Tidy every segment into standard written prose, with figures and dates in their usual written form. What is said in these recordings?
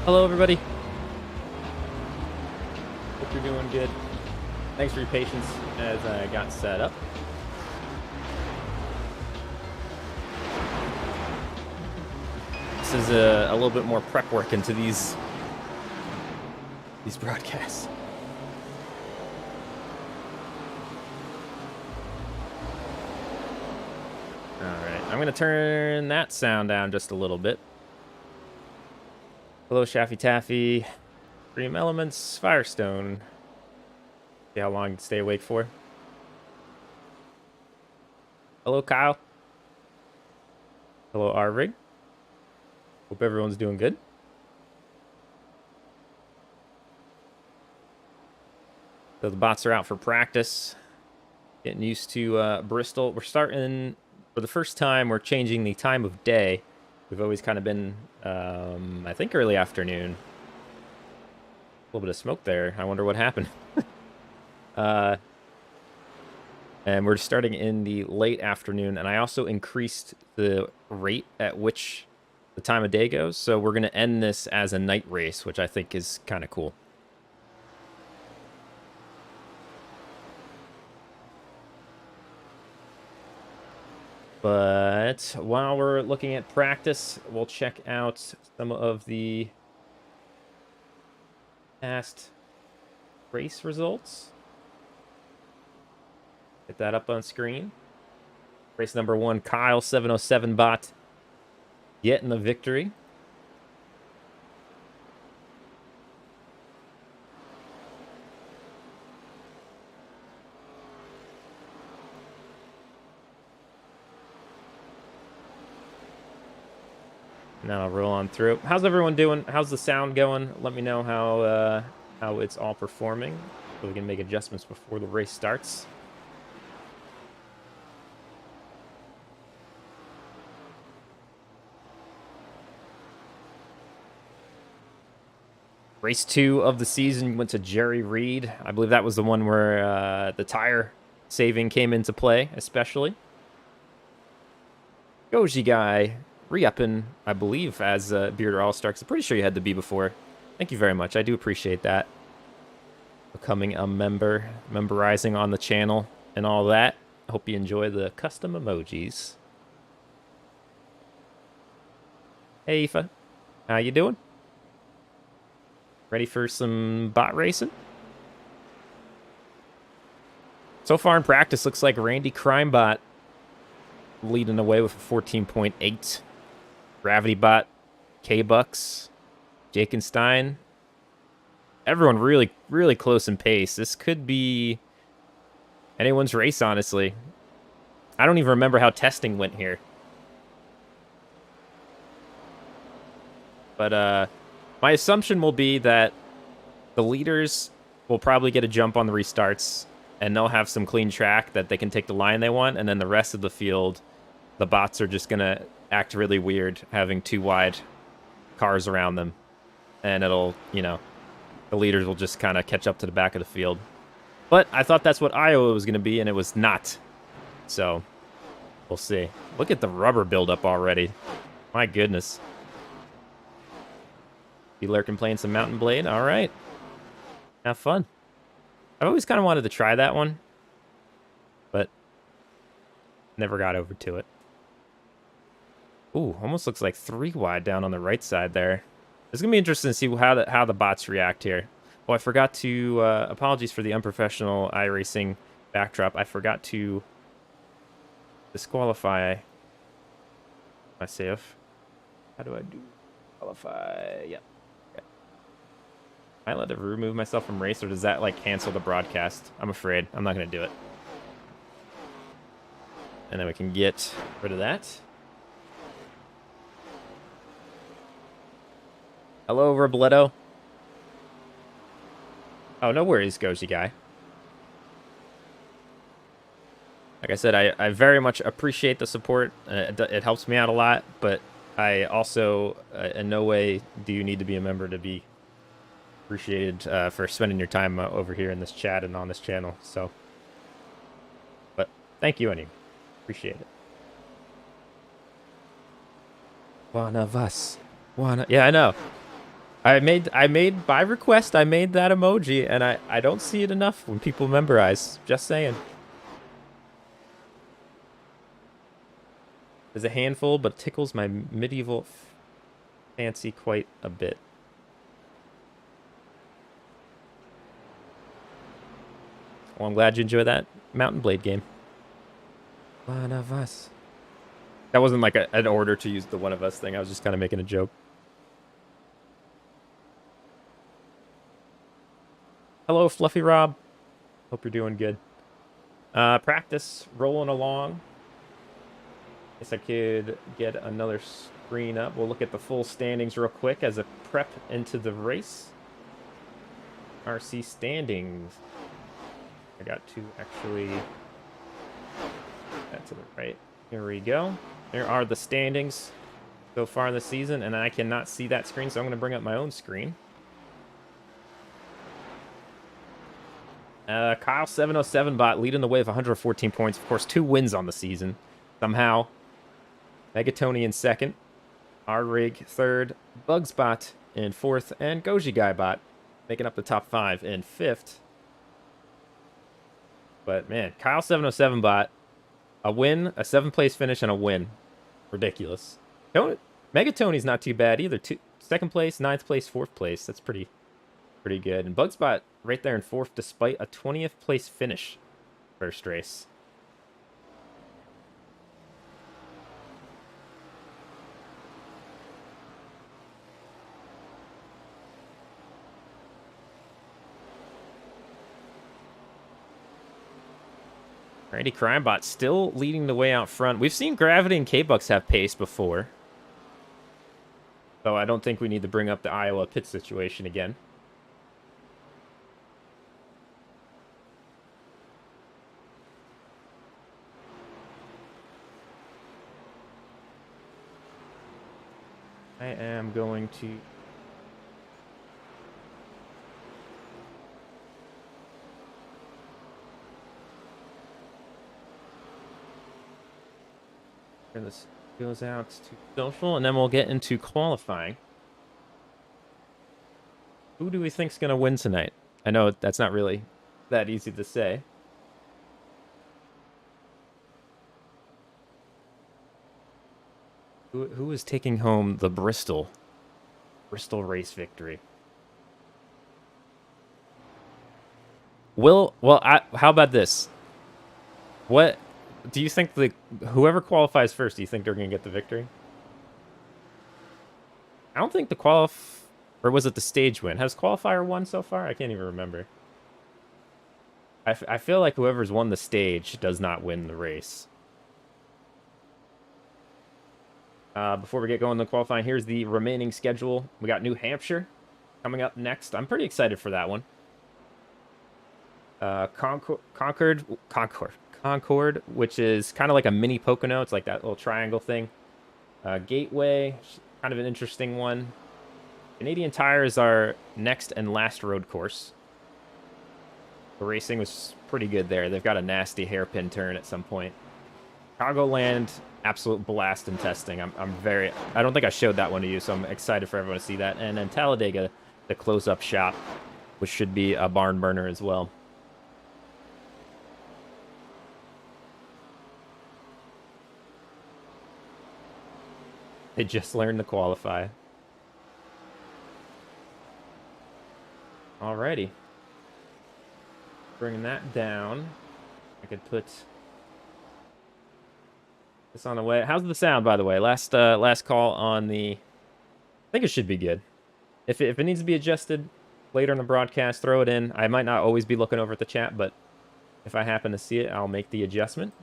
Hello, everybody. Hope you're doing good. Thanks for your patience as I got set up. This is a little bit more prep work into these broadcasts. All right, I'm gonna turn that sound down just a little bit. Hello, Shaffy Taffy, Dream Elements, Firestone. See how long you can stay awake for. Hello, Kyle. Hello, R-Rig. Hope everyone's doing good. So the bots are out for practice. Getting used to Bristol. We're starting, for the first time, we're changing the time of day. We've always kind of been, I think, early afternoon. A little bit of smoke there. I wonder what happened. And we're starting in the late afternoon. And I also increased the rate at which the time of day goes. So we're going to end this as a night race, which I think is kind of cool. But while we're looking at practice, we'll check out some of the past race results. Get that up on screen. Race number 1, Kyle 707 bot getting the victory. Now I'll roll on through. How's everyone doing? How's the sound going? Let me know how it's all performing, so we can make adjustments before the race starts. Race 2 of the season went to Jerry Reed. I believe that was the one where the tire saving came into play, especially. Goji guy re-upping, I believe, as Bearder All-Stars. I'm pretty sure you had to be before. Thank you very much. I do appreciate that. Becoming a member, memberizing on the channel, and all that. I hope you enjoy the custom emojis. Hey, Aoife. How you doing? Ready for some bot racing? So far in practice, looks like Randy Crimebot leading away with a 14.8. GravityBot, K-Bucks, Jakenstein. Everyone really, really close in pace. This could be anyone's race, honestly. I don't even remember how testing went here. But my assumption will be that the leaders will probably get a jump on the restarts, and they'll have some clean track that they can take the line they want, and then the rest of the field, the bots are just going to act really weird having 2 wide cars around them. And it'll, you know, the leaders will just kind of catch up to the back of the field. But I thought that's what Iowa was going to be, and it was not. So, we'll see. Look at the rubber buildup already. My goodness. You lurking playing some Mountain Blade? All right. Have fun. I've always kind of wanted to try that one, but never got over to it. Ooh, almost looks like 3 wide down on the right side there. It's going to be interesting to see how the bots react here. Oh, I forgot to... apologies for the unprofessional iRacing backdrop. I forgot to disqualify myself. How do I do qualify? Yep. Okay. Am I allowed to remove myself from race, or does that, like, cancel the broadcast? I'm afraid. I'm not going to do it. And then we can get rid of that. Hello, Robledo. Oh, no worries, Goji guy. Like I said, I very much appreciate the support. It helps me out a lot, but I also, in no way do you need to be a member to be appreciated for spending your time over here in this chat and on this channel. So, but thank you anyway. Appreciate it. One of us. Yeah, I know. I made by request. I made that emoji, and I don't see it enough when people memorize. Just saying. There's a handful, but tickles my medieval fancy quite a bit. Well, I'm glad you enjoy that Mountain Blade game. One of us. That wasn't like an order to use the one of us thing. I was just kind of making a joke. Hello, Fluffy Rob. Hope you're doing good. Practice rolling along. Guess I could get another screen up. We'll look at the full standings real quick as a prep into the race. RC standings. I got to actually... That's to the right. Here we go. There are the standings so far this season, and I cannot see that screen, so I'm going to bring up my own screen. Kyle 707 bot leading the way with 114 points. Of course, 2 wins on the season. Somehow. Megatoni in second. R-Rig third. Bugsbot in fourth. And Goji Guy bot making up the top 5 in fifth. But man, Kyle 707 bot, a win, a 7th place finish, and a win. Ridiculous. Megatoni's not too bad either. 2nd place, 9th place, 4th place. That's pretty good. And Bugspot right there in 4th despite a 20th place finish first race. Alrighty, Crimebot still leading the way out front. We've seen Gravity and K-Bucks have pace before. So I don't think we need to bring up the Iowa pit situation again. I am going to... This goes out to social, and then we'll get into qualifying. Who do we think's going to win tonight? I know that's not really that easy to say. Who is taking home the Bristol race victory? Well, how about this? What do you think whoever qualifies first, do you think they're going to get the victory? I don't think or was it the stage win? Has qualifier won so far? I can't even remember. I feel like whoever's won the stage does not win the race. Before we get going to qualifying, here's the remaining schedule. We got New Hampshire coming up next. I'm pretty excited for that one. Concord, which is kind of like a mini Pocono. It's like that little triangle thing. Gateway, kind of an interesting one. Canadian Tire is our next and last road course. The racing was pretty good there. They've got a nasty hairpin turn at some point. Chicagoland, absolute blast in testing. I don't think I showed that one to you, so I'm excited for everyone to see that. And then Talladega, the close-up shop, which should be a barn burner as well. They just learned to qualify. Alrighty. Bringing that down. I could put this on the way. How's the sound, by the way? Last call on the... I think it should be good. If it needs to be adjusted later in the broadcast, throw it in. I might not always be looking over at the chat, but if I happen to see it, I'll make the adjustment.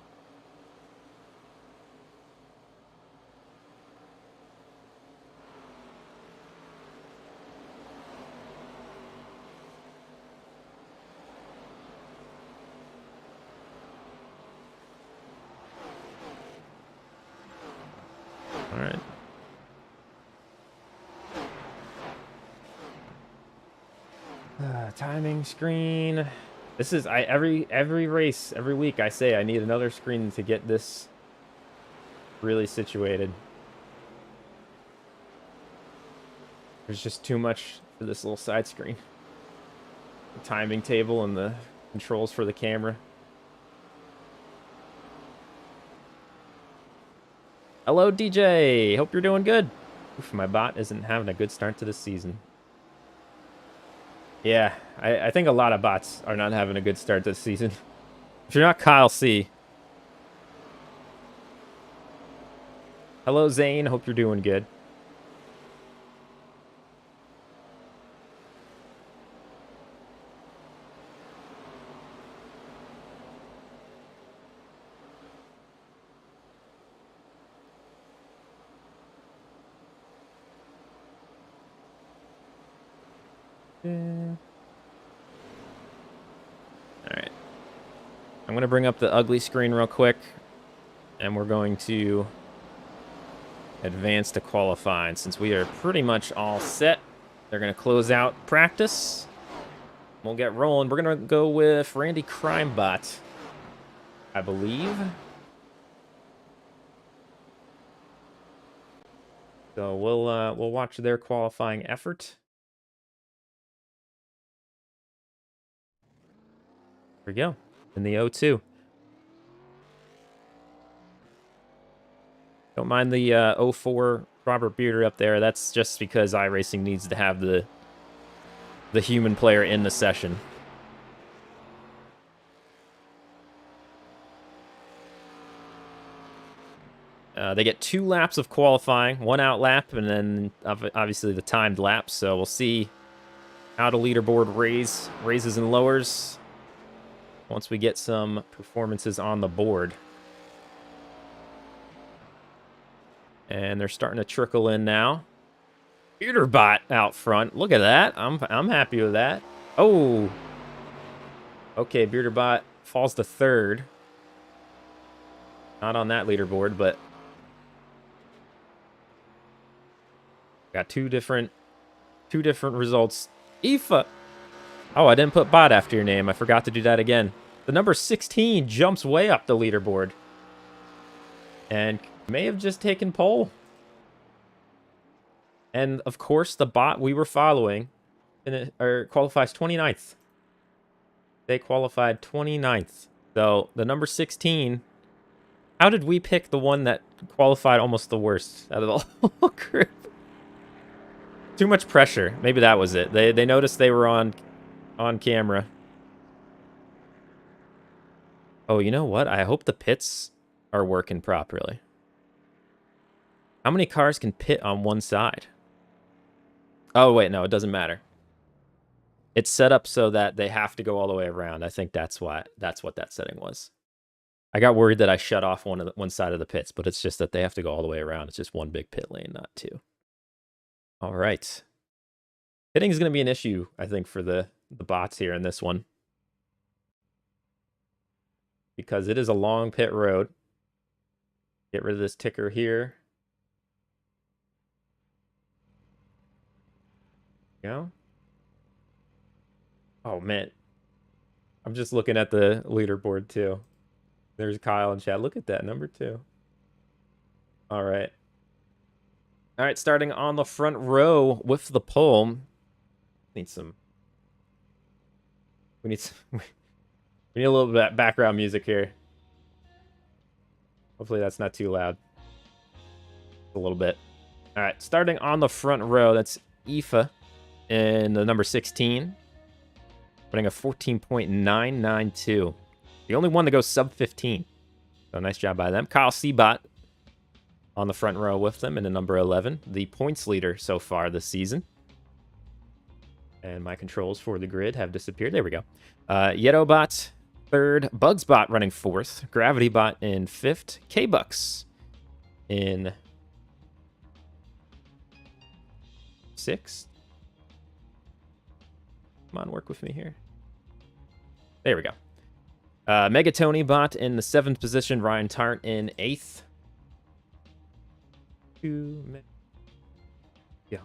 All right. Timing screen. This is every race, every week I say I need another screen to get this really situated. There's just too much for this little side screen. The timing table and the controls for the camera. Hello, DJ. Hope you're doing good. Oof, my bot isn't having a good start to the season. Yeah, I think a lot of bots are not having a good start to the season. If you're not Kyle C. Hello, Zane. Hope you're doing good. All right. I'm going to bring up the ugly screen real quick, and we're going to advance to qualifying. Since we are pretty much all set, they're going to close out practice. We'll get rolling. We're going to go with Randy Crimebot, I believe. So we'll watch their qualifying effort. Here we go, in the O2. Don't mind the 04 Robert Bearder up there. That's just because iRacing needs to have the human player in the session. They get 2 laps of qualifying, 1 out lap, and then obviously the timed laps. So we'll see how the leaderboard raises and lowers once we get some performances on the board. And they're starting to trickle in now. Bearderbot out front. Look at that. I'm happy with that. Oh. Okay, Bearderbot falls to 3rd. Not on that leaderboard, but got two different results. Aoife. Oh, I didn't put bot after your name. I forgot to do that again. The number 16 jumps way up the leaderboard. And may have just taken pole. And, of course, the bot we were following qualifies 29th. They qualified 29th. So, the number 16... How did we pick the one that qualified almost the worst out of the whole group? Too much pressure. Maybe that was it. They noticed they were on camera. Oh, you know what? I hope the pits are working properly. How many cars can pit on one side? Oh, wait, no, it doesn't matter. It's set up so that they have to go all the way around. I think that's what that setting was. I got worried that I shut off one side of the pits, but it's just that they have to go all the way around. It's just one big pit lane, not 2. All right. Pitting is going to be an issue, I think, for the bots here in this one. Because it is a long pit road. Get rid of this ticker here. Go. Oh, man. I'm just looking at the leaderboard, too. There's Kyle in chat. Look at that, number 2. All right. All right, starting on the front row with the pole. We need a little bit of background music here. Hopefully that's not too loud. A little bit. All right, starting on the front row, that's Aoife in the number 16. Putting a 14.992. The only one that goes sub 15. So nice job by them. Kyle Seabot on the front row with them in the number 11. The points leader so far this season. And my controls for the grid have disappeared. There we go. Yetobot 3rd. Bugsbot running 4th. Gravitybot in 5th. K-Bucks in 6th. Come on, work with me here. There we go. Megatony Bot in the 7th position. Ryan Tart in 8th. Yeah.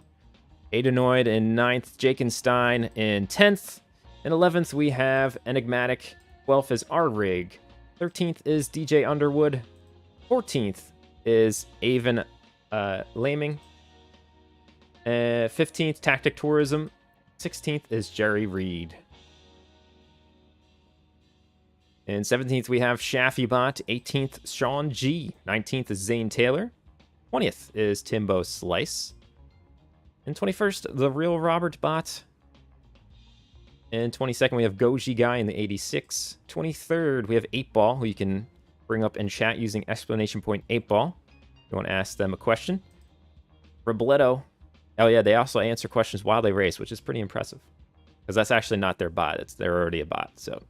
Adenoid in 9th. Jakenstein in 10th. In 11th, we have Enigmatic. 12th is R-Rig. 13th is DJ Underwood. 14th is Avon Laming. 15th, Tactic Tourism. 16th is Jerry Reed. And 17th, we have Shaffybot. 18th, Sean G. 19th is Zane Taylor. 20th is Timbo Slice. And 21st, The Real Robert Bot. And 22nd, we have Goji Guy in the 86. 23rd, we have 8-Ball, who you can bring up in chat using exclamation point 8-Ball. You want to ask them a question. Robledo. Oh, yeah, they also answer questions while they race, which is pretty impressive. Because that's actually not their bot. They're already a bot. So,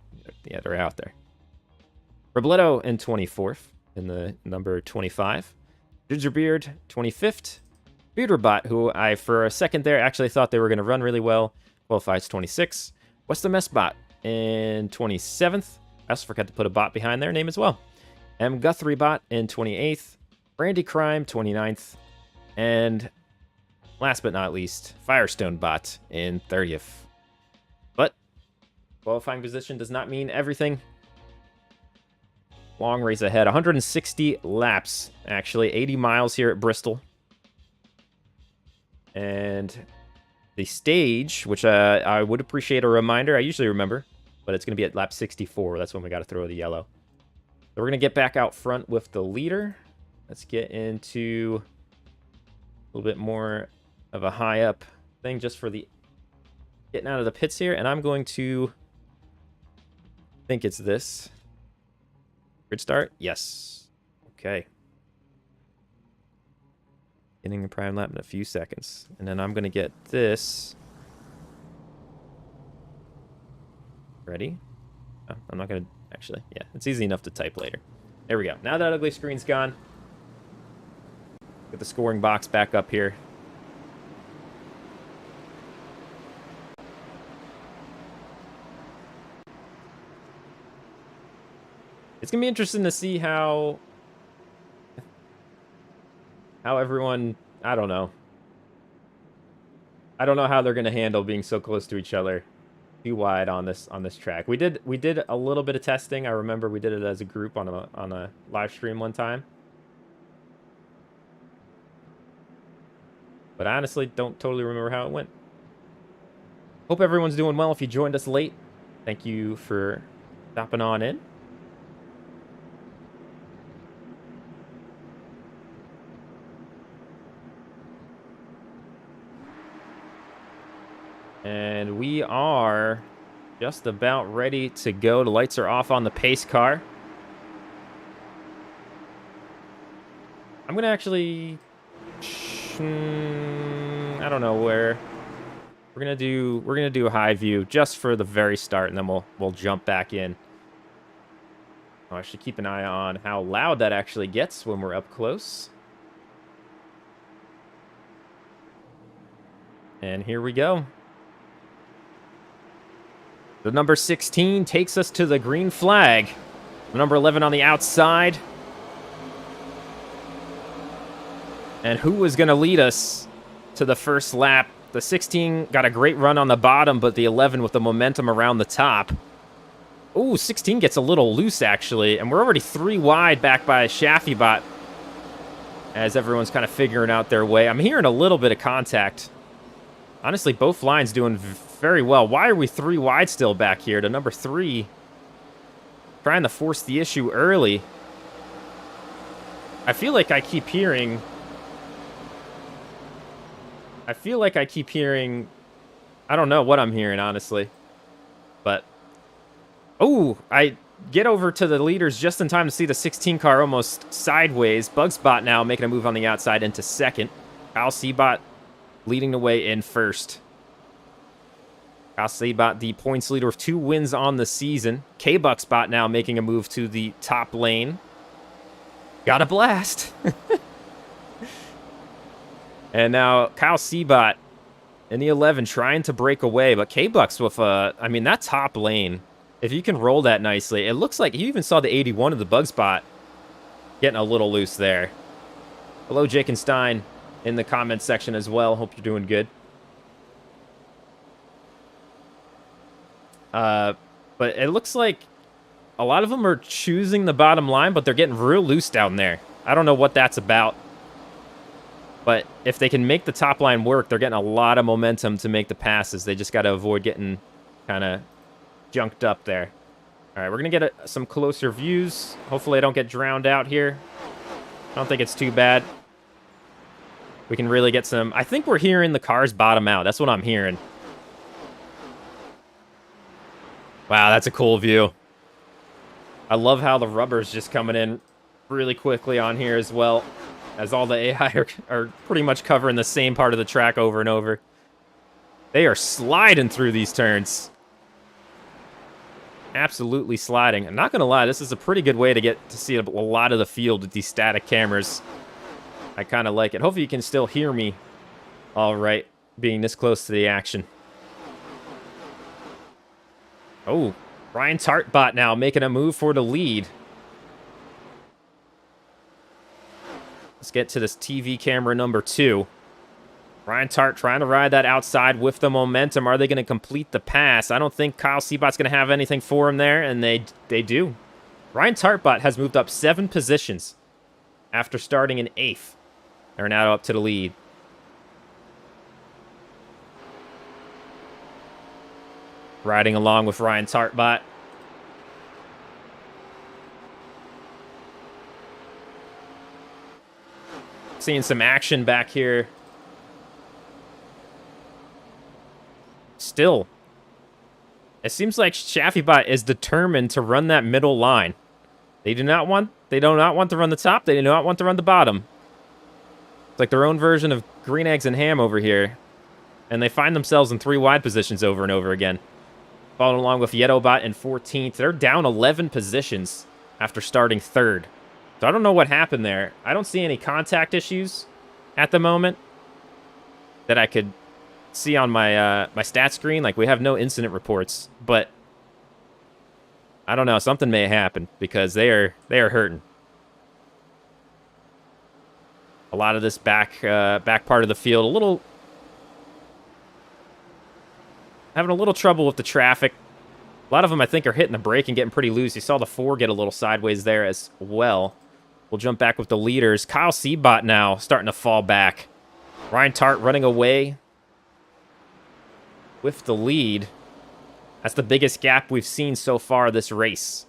yeah, they're out there. Robledo in 24th in the number 25. Gingerbeard, 25th. Bearderbot, who I, for a second there, actually thought they were going to run really well. Qualifies 26. What's the Mess Bot in 27th. I also forgot to put a bot behind their name as well. M. Guthrie Bot in 28th. Brandy Crime, 29th. And last but not least, Firestone Bot in 30th. But qualifying position does not mean everything. Long race ahead. 160 laps, actually. 80 miles here at Bristol. And the stage, which I would appreciate a reminder. I usually remember, but it's going to be at lap 64. That's when we got to throw the yellow. So we're going to get back out front with the leader. Let's get into a little bit more of a high up thing just for the getting out of the pits here. And I'm going to think it's this. Grid start? Yes. Okay. Getting a prime lap in a few seconds. And then I'm going to get this. Ready? Oh, I'm not going to... Actually, yeah. It's easy enough to type later. There we go. Now that ugly screen's gone. Get the scoring box back up here. It's going to be interesting to see how everyone, I don't know. I don't know how they're going to handle being so close to each other, too wide on this track. We did a little bit of testing. I remember we did it as a group on a live stream one time. But I honestly don't totally remember how it went. Hope everyone's doing well. If you joined us late, thank you for stopping on in. And we are just about ready to go. The lights are off on the pace car. I'm going to actually... I don't know where. We're going to do a high view just for the very start, and then we'll jump back in. Oh, I should keep an eye on how loud that actually gets when we're up close. And here we go. The number 16 takes us to the green flag. The number 11 on the outside. And who is going to lead us to the first lap? The 16 got a great run on the bottom, but the 11 with the momentum around the top. Ooh, 16 gets a little loose, actually. And we're already 3 wide back by Shaffybot as everyone's kind of figuring out their way. I'm hearing a little bit of contact. Honestly, both lines doing very well. Why are we 3 wide still back here? To number 3. Trying to force the issue early. I feel like I keep hearing... I don't know what I'm hearing, honestly. But... Oh, I get over to the leaders just in time to see the 16 car almost sideways. Bugsbot now making a move on the outside into second. Kyle Seabot leading the way in first. Kyle Seabot, the points leader with 2 wins on the season. K-Bucksbot now making a move to the top lane. Got a blast. And now Kyle Seabot in the 11 trying to break away. But K-Bucks with, I mean, that top lane, if you can roll that nicely, it looks like you even saw the 81 of the Bugspot getting a little loose there. Hello, Jake and Stein in the comments section as well. Hope you're doing good. But it looks like a lot of them are choosing the bottom line, but they're getting real loose down there. I don't know what that's about. But if they can make the top line work, they're getting a lot of momentum to make the passes. They just got to avoid getting kind of junked up there. All right, we're going to get some closer views. Hopefully I don't get drowned out here. I don't think it's too bad. We can really get some... I think we're hearing the cars bottom out. That's what I'm hearing. Wow, that's a cool view. I love how the rubber's just coming in really quickly on here as well, as all the AI are pretty much covering the same part of the track over and over. They are sliding through these turns. Absolutely sliding. I'm not going to lie, this is a pretty good way to get to see a lot of the field with these static cameras. I kind of like it. Hopefully you can still hear me all right, being this close to the action. Oh, Ryan Tartbot now making a move for the lead. Let's get to this TV camera number 2. Ryan Tart trying to ride that outside with the momentum. Are they going to complete the pass? I don't think Kyle Seabot's going to have anything for him there, and they do. Ryan Tartbot has moved up 7 positions after starting in 8th. They're now up to the lead. Riding along with Ryan Tartbot. Seeing some action back here. Still, it seems like Shaffybot is determined to run that middle line. They do not want to run the top. They do not want to run the bottom. It's like their own version of green eggs and ham over here. And they find themselves in 3 wide positions over and over again. Following along with Yetobot in 14th. They're down 11 positions after starting 3rd. So I don't know what happened there. I don't see any contact issues at the moment that I could see on my my stat screen. Like, we have no incident reports, but I don't know. Something may happen because they are hurting. A lot of this back part of the field, having a little trouble with the traffic. A lot of them, I think, are hitting the brake and getting pretty loose. You saw the 4 get a little sideways there as well. We'll jump back with the leaders. Kyle Seabot now starting to fall back. Ryan Tart running away with the lead. That's the biggest gap we've seen so far this race.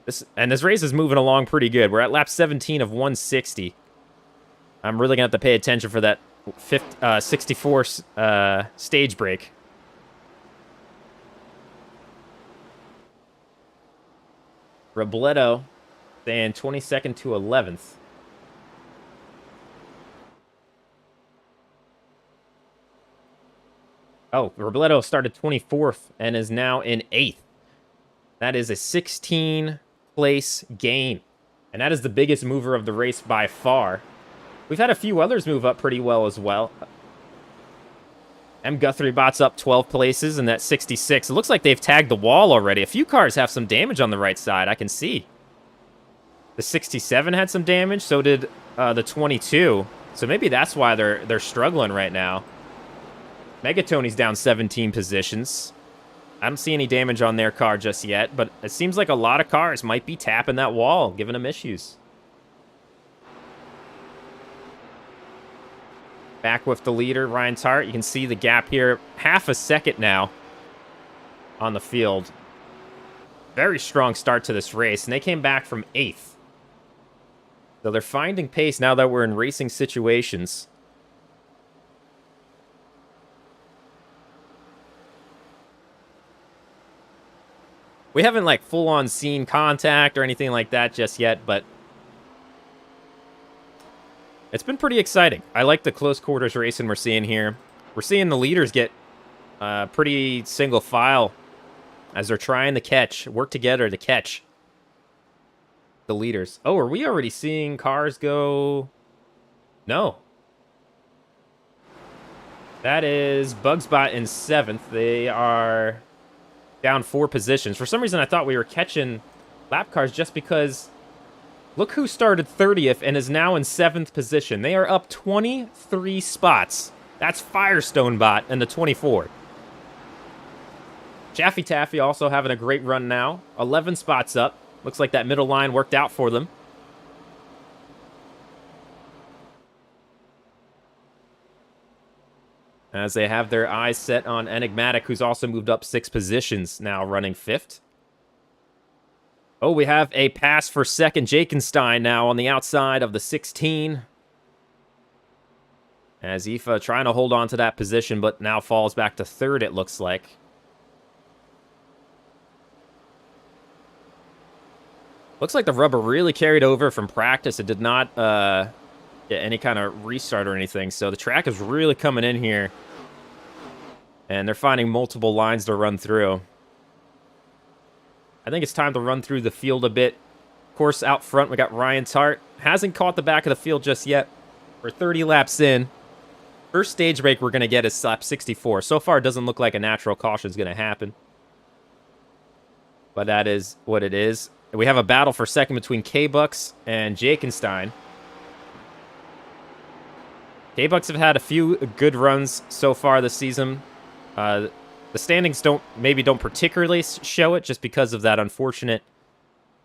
This race is moving along pretty good. We're at lap 17 of 160. I'm really going to have to pay attention for that 64 stage break. Robledo staying 22nd to 11th. Oh, Robledo started 24th and is now in 8th. That is a 16-place gain. And that is the biggest mover of the race by far. We've had a few others move up pretty well as well. M. Guthrie Bot's up 12 places, and that's 66. It looks like they've tagged the wall already. A few cars have some damage on the right side, I can see. The 67 had some damage, so did the 22. So maybe that's why they're struggling right now. Megatony's down 17 positions. I don't see any damage on their car just yet, but it seems like a lot of cars might be tapping that wall, giving them issues. Back with the leader, Ryan Tart. You can see the gap here. Half a second now on the field. Very strong start to this race, and they came back from 8th. So they're finding pace now that we're in racing situations. We haven't, like, full-on seen contact or anything like that just yet, but it's been pretty exciting. I like the close quarters racing we're seeing here. We're seeing the leaders get pretty single file as they're trying to work together to catch the leaders. Oh, are we already seeing cars go? No. That is Bugsbot in 7th. They are down 4 positions. For some reason, I thought we were catching lap cars just because look who started 30th and is now in 7th position. They are up 23 spots. That's Firestone Bot in the 24. Chaffy Taffy also having a great run now. 11 spots up. Looks like that middle line worked out for them. as they have their eyes set on Enigmatic, who's also moved up 6 positions, now running 5th. Oh, we have a pass for second. Jakenstein now on the outside of the 16. As Aoife trying to hold on to that position, but now falls back to 3rd, it looks like. Looks like the rubber really carried over from practice. It did not get any kind of restart or anything. So the track is really coming in here. And they're finding multiple lines to run through. I think it's time to run through the field a bit. Of course, out front, we got Ryan Tart. Hasn't caught the back of the field just yet. We're 30 laps in. First stage break we're going to get is lap 64. So far, it doesn't look like a natural caution is going to happen. But that is what it is. We have a battle for second between K-Bucks and Jakenstein. K-Bucks have had a few good runs so far this season. The standings don't particularly show it just because of that unfortunate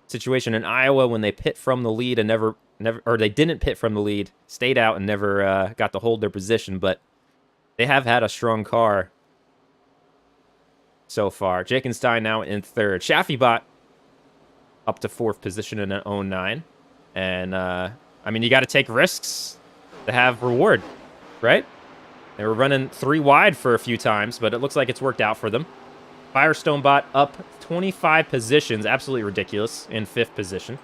situation in Iowa when they pit from the lead and they didn't pit from the lead, stayed out and never got to hold their position. But they have had a strong car so far. Jakenstein now in 3rd. Shaffybot up to 4th position in an 09. And, I mean, you got to take risks to have reward, right? They were running 3 wide for a few times, but it looks like it's worked out for them. Firestone Bot up 25 positions. Absolutely ridiculous in 5th position.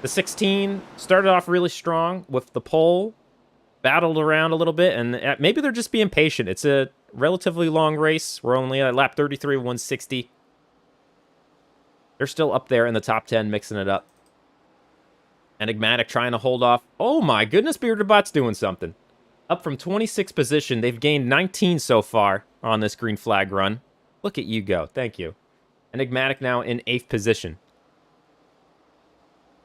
The 16 started off really strong with the pole. Battled around a little bit, and maybe they're just being patient. It's a relatively long race. We're only at lap 33, 160. They're still up there in the top 10, mixing it up. Enigmatic trying to hold off. Oh my goodness, Bearded Bot's doing something. Up from 26th position. They've gained 19 so far on this green flag run. Look at you go. Thank you. Enigmatic now in 8th position.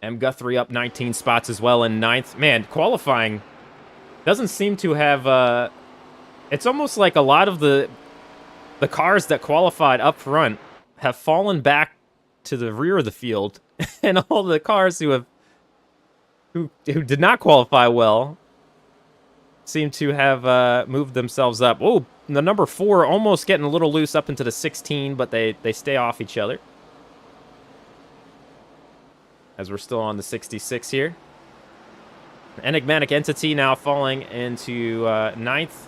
M. Guthrie up 19 spots as well in 9th. Man, qualifying doesn't seem to have... it's almost like a lot of the cars that qualified up front have fallen back to the rear of the field. And all the cars who did not qualify well seem to have moved themselves up. Oh, the number 4 almost getting a little loose up into the 16, but they stay off each other. As we're still on the 66 here. Enigmatic Entity now falling into 9th.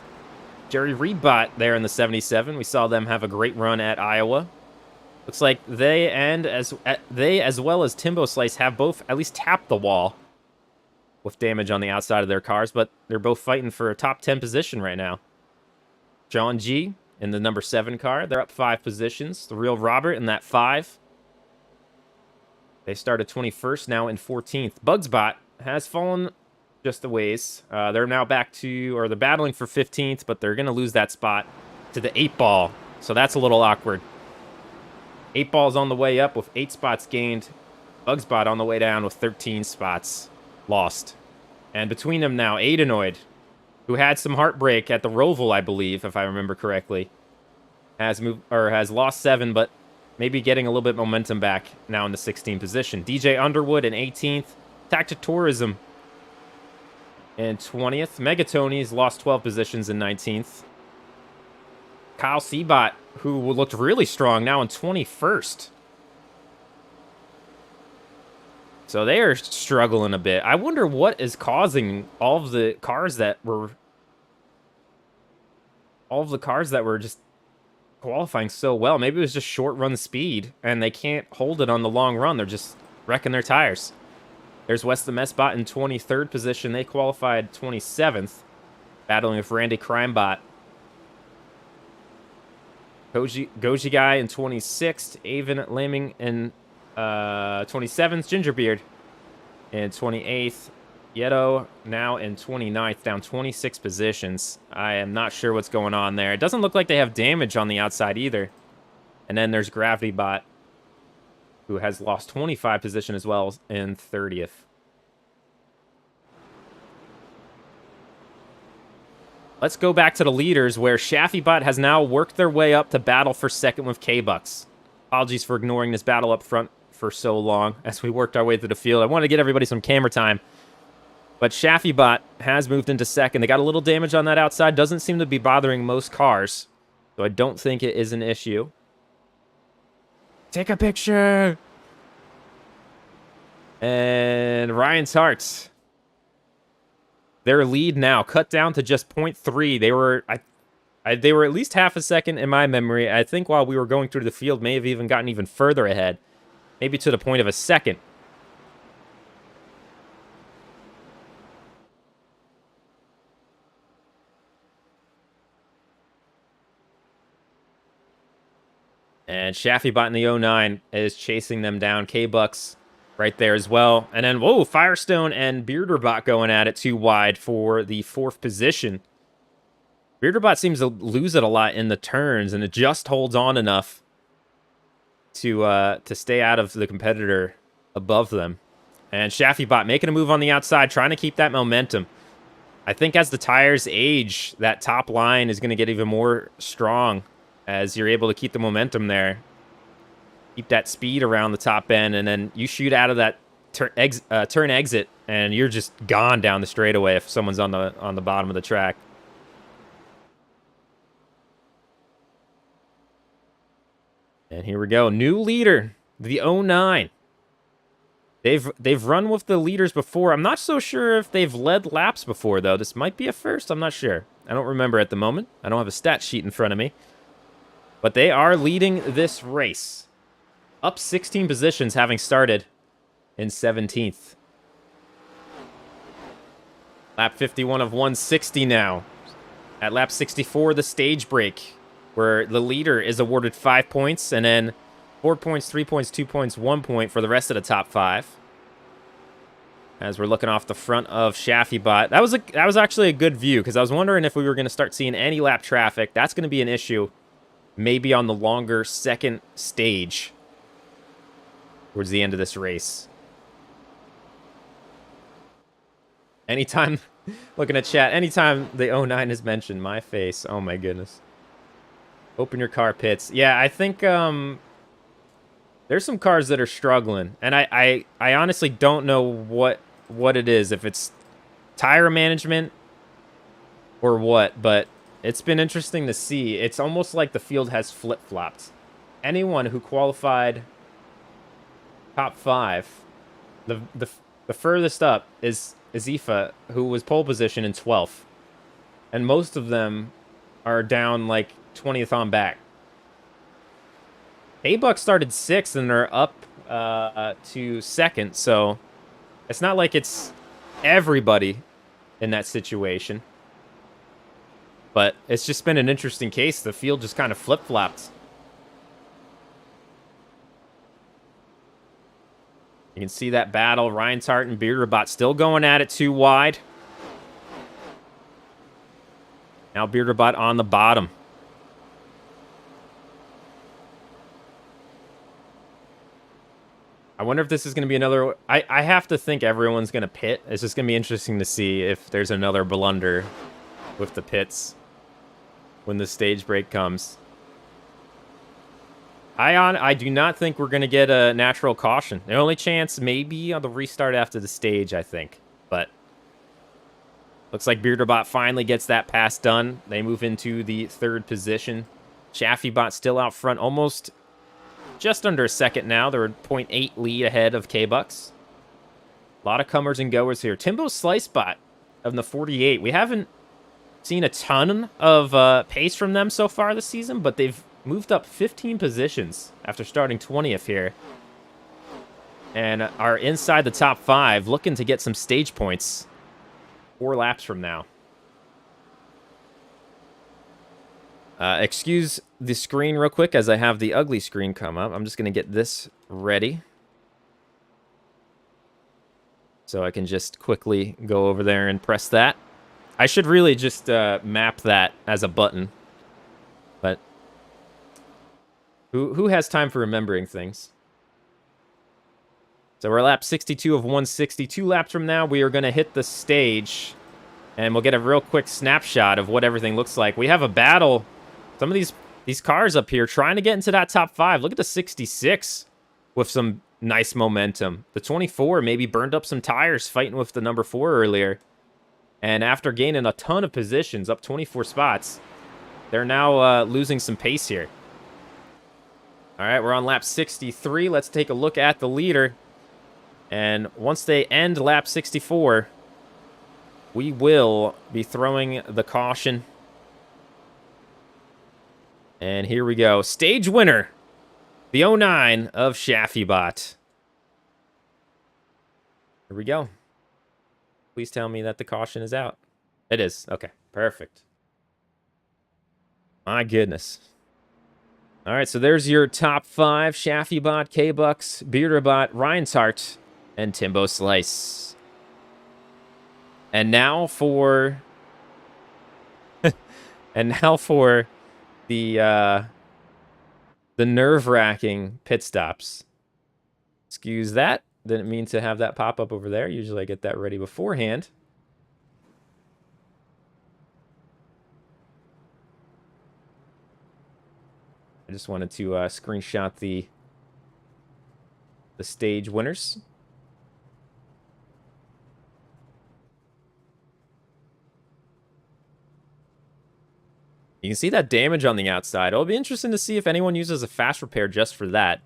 Jerry Reedbot there in the 77. We saw them have a great run at Iowa. Looks like they as well as Timbo Slice have both at least tapped the wall with damage on the outside of their cars, but they're both fighting for a top 10 position right now. John G in the number 7 car. They're up 5 positions. The Real Robert in that 5. They started 21st, now in 14th. Bugsbot has fallen just a ways. They're now back to, or they're battling for 15th, but they're going to lose that spot to the 8 Ball. So that's a little awkward. 8 Ball's on the way up with 8 spots gained. Bugsbot on the way down with 13 spots lost. And between them now, Aidenoid, who had some heartbreak at the Roval, I believe, if I remember correctly, has lost 7, but maybe getting a little bit momentum back now in the 16th position. DJ Underwood in 18th. Tactic Tourism in 20th. Megatony's lost 12 positions in 19th. Kyle Seabot, who looked really strong, now in 21st. So they are struggling a bit. I wonder what is causing all of the cars that were just qualifying so well. Maybe it was just short run speed, and they can't hold it on the long run. They're just wrecking their tires. There's West the Messbot in 23rd position. They qualified 27th, battling with Randy Crimebot. Goji Guy in 26th. Avon Laming in 27th. Gingerbeard in 28th. Yeto now in 29th, down 26 positions. I am not sure what's going on there. It doesn't look like they have damage on the outside either. And then there's GravityBot, who has lost 25 position as well in 30th. Let's go back to the leaders, where Shaffybot has now worked their way up to battle for second with K-Bucks. Apologies for ignoring this battle up front for so long as we worked our way through the field. I wanted to get everybody some camera time. But ShaffyBot has moved into second. They got a little damage on that outside. Doesn't seem to be bothering most cars. So I don't think it is an issue. Take a picture. And Ryan's Hearts. Their lead now cut down to just 0.3. They were they were at least half a second in my memory. I think while we were going through the field, may have even gotten even further ahead. Maybe to the point of a second. And ShaffyBot in the 09 is chasing them down. K-Bucks right there as well. And then, whoa, Firestone and BearderBot going at it too wide for the 4th position. BearderBot seems to lose it a lot in the turns, and it just holds on enough to stay out of the competitor above them. And ShaffyBot making a move on the outside, trying to keep that momentum. I think as the tires age, that top line is going to get even more strong as you're able to keep the momentum there. Keep that speed around the top end, and then you shoot out of that turn exit, and you're just gone down the straightaway if someone's on the bottom of the track. And here we go. New leader, the 09. They've run with the leaders before. I'm not so sure if they've led laps before, though. This might be a first. I'm not sure. I don't remember at the moment. I don't have a stat sheet in front of me. But they are leading this race. Up 16 positions, having started in 17th. Lap 51 of 160 now. At lap 64, the stage break, where the leader is awarded 5 points, and then 4 points, 3 points, 2 points, 1 point for the rest of the top 5. As we're looking off the front of ShaffyBot. That was actually a good view, because I was wondering if we were going to start seeing any lap traffic. That's going to be an issue. Maybe on the longer second stage towards the end of this race. Anytime, looking at chat, anytime the 09 is mentioned, my face, oh my goodness. Open your car pits. Yeah, I think there's some cars that are struggling, and I honestly don't know what it is, if it's tire management or what, but it's been interesting to see. It's almost like the field has flip-flopped. Anyone who qualified top 5, the furthest up is Azifa, who was pole position in 12th. And most of them are down like 20th on back. A-Buck started 6th and they're up to 2nd, so it's not like it's everybody in that situation. But it's just been an interesting case. The field just kind of flip-flopped. You can see that battle. Ryan's Heart and BearderBot still going at it too wide. Now BearderBot on the bottom. I wonder if this is going to be another... I have to think everyone's going to pit. It's just going to be interesting to see if there's another blunder with the pits when the stage break comes. I do not think we're going to get a natural caution. The only chance maybe on the restart after the stage, I think. But looks like BearderBot finally gets that pass done. They move into the 3rd position. ShaffyBot still out front, almost just under a second now. They're a 0.8 lead ahead of K-Bucks. A lot of comers and goers here. Timbo Slicebot of the 48. We haven't seen a ton of pace from them so far this season, but they've moved up 15 positions after starting 20th here. And are inside the top 5, looking to get some stage points 4 laps from now. Excuse the screen real quick as I have the ugly screen come up. I'm just going to get this ready, so I can just quickly go over there and press that. I should really just map that as a button, but who has time for remembering things? So we're lap 62 of 160. 2 laps from now, we are going to hit the stage, and we'll get a real quick snapshot of what everything looks like. We have a battle. Some of these cars up here trying to get into that top 5. Look at the 66 with some nice momentum. The 24 maybe burned up some tires fighting with the number 4 earlier. And after gaining a ton of positions, up 24 spots, they're now losing some pace here. All right, we're on lap 63. Let's take a look at the leader. And once they end lap 64, we will be throwing the caution. And here we go. Stage winner, the 09 of ShaffyBot. Here we go. Please tell me that the caution is out. It is. Okay, perfect. My goodness. All right, so there's your top 5. ShaffyBot, K-Bucks, BBRC, Ryan's Heart, and Timbo Slice. And now for... the nerve-wracking pit stops. Excuse that. Didn't mean to have that pop up over there. Usually I get that ready beforehand. I just wanted to screenshot the stage winners. You can see that damage on the outside. It'll be interesting to see if anyone uses a fast repair just for that.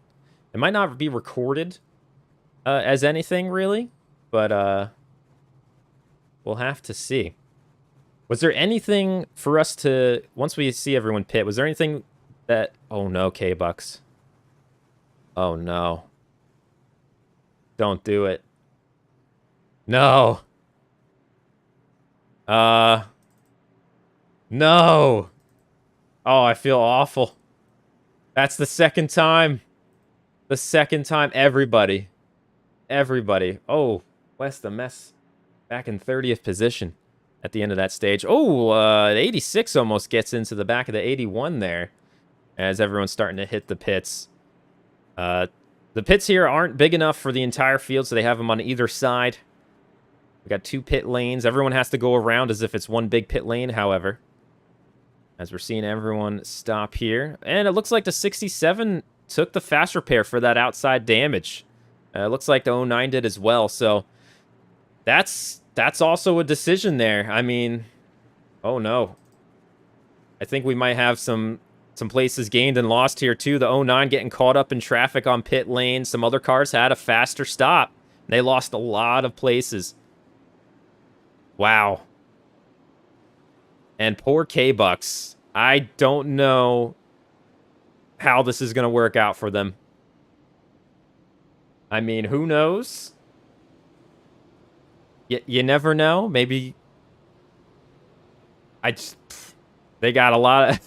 It might not be recorded as anything, really, but we'll have to see. Was there anything for us to, once we see everyone pit, was there anything that, oh no, K-Bucks. Oh no. Don't do it. No. No. Oh, I feel awful. That's the second time. The second time. Everybody. Everybody. Oh, West a mess. Back in 30th position at the end of that stage. Oh, the 86 almost gets into the back of the 81 there as everyone's starting to hit the pits. The pits here aren't big enough for the entire field, so they have them on either side. We got 2 pit lanes. Everyone has to go around as if it's one big pit lane, however. As we're seeing everyone stop here. And it looks like the 67 took the fast repair for that outside damage. It looks like the 09 did as well. So that's also a decision there. I mean, oh no. I think we might have some places gained and lost here too. The 09 getting caught up in traffic on pit lane. Some other cars had a faster stop. They lost a lot of places. Wow. And poor K-Bucks. I don't know how this is going to work out for them. I mean, who knows? You never know. Maybe... They got a lot of...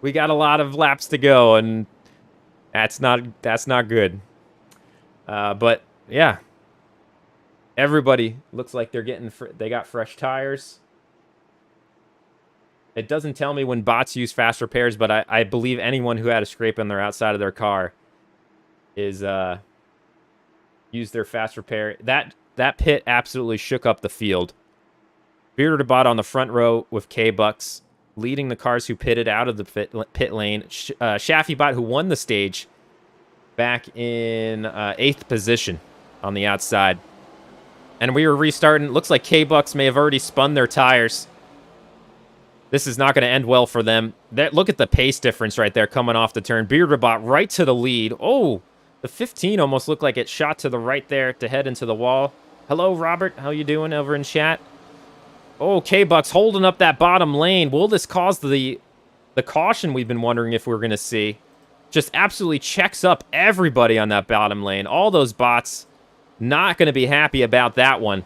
We got a lot of laps to go, and that's not good. But, yeah. Everybody looks like they're getting... They got fresh tires. It doesn't tell me when bots use fast repairs, but I believe anyone who had a scrape on their outside of their car is used their fast repair. That pit absolutely shook up the field. BBRC on the front row with K-Bucks leading the cars who pitted out of the pit lane. ShaffyBot, who won the stage, back in 8th position on the outside. And we were restarting. Looks like K-Bucks may have already spun their tires. This is not going to end well for them. Look at the pace difference right there coming off the turn. BBRC right to the lead. Oh, the 15 almost looked like it shot to the right there to head into the wall. Hello, Robert. How you doing over in chat? Oh, K-Bucks holding up that bottom lane. Will this cause the caution we've been wondering if we were going to see? Just absolutely checks up everybody on that bottom lane. All those bots not going to be happy about that one.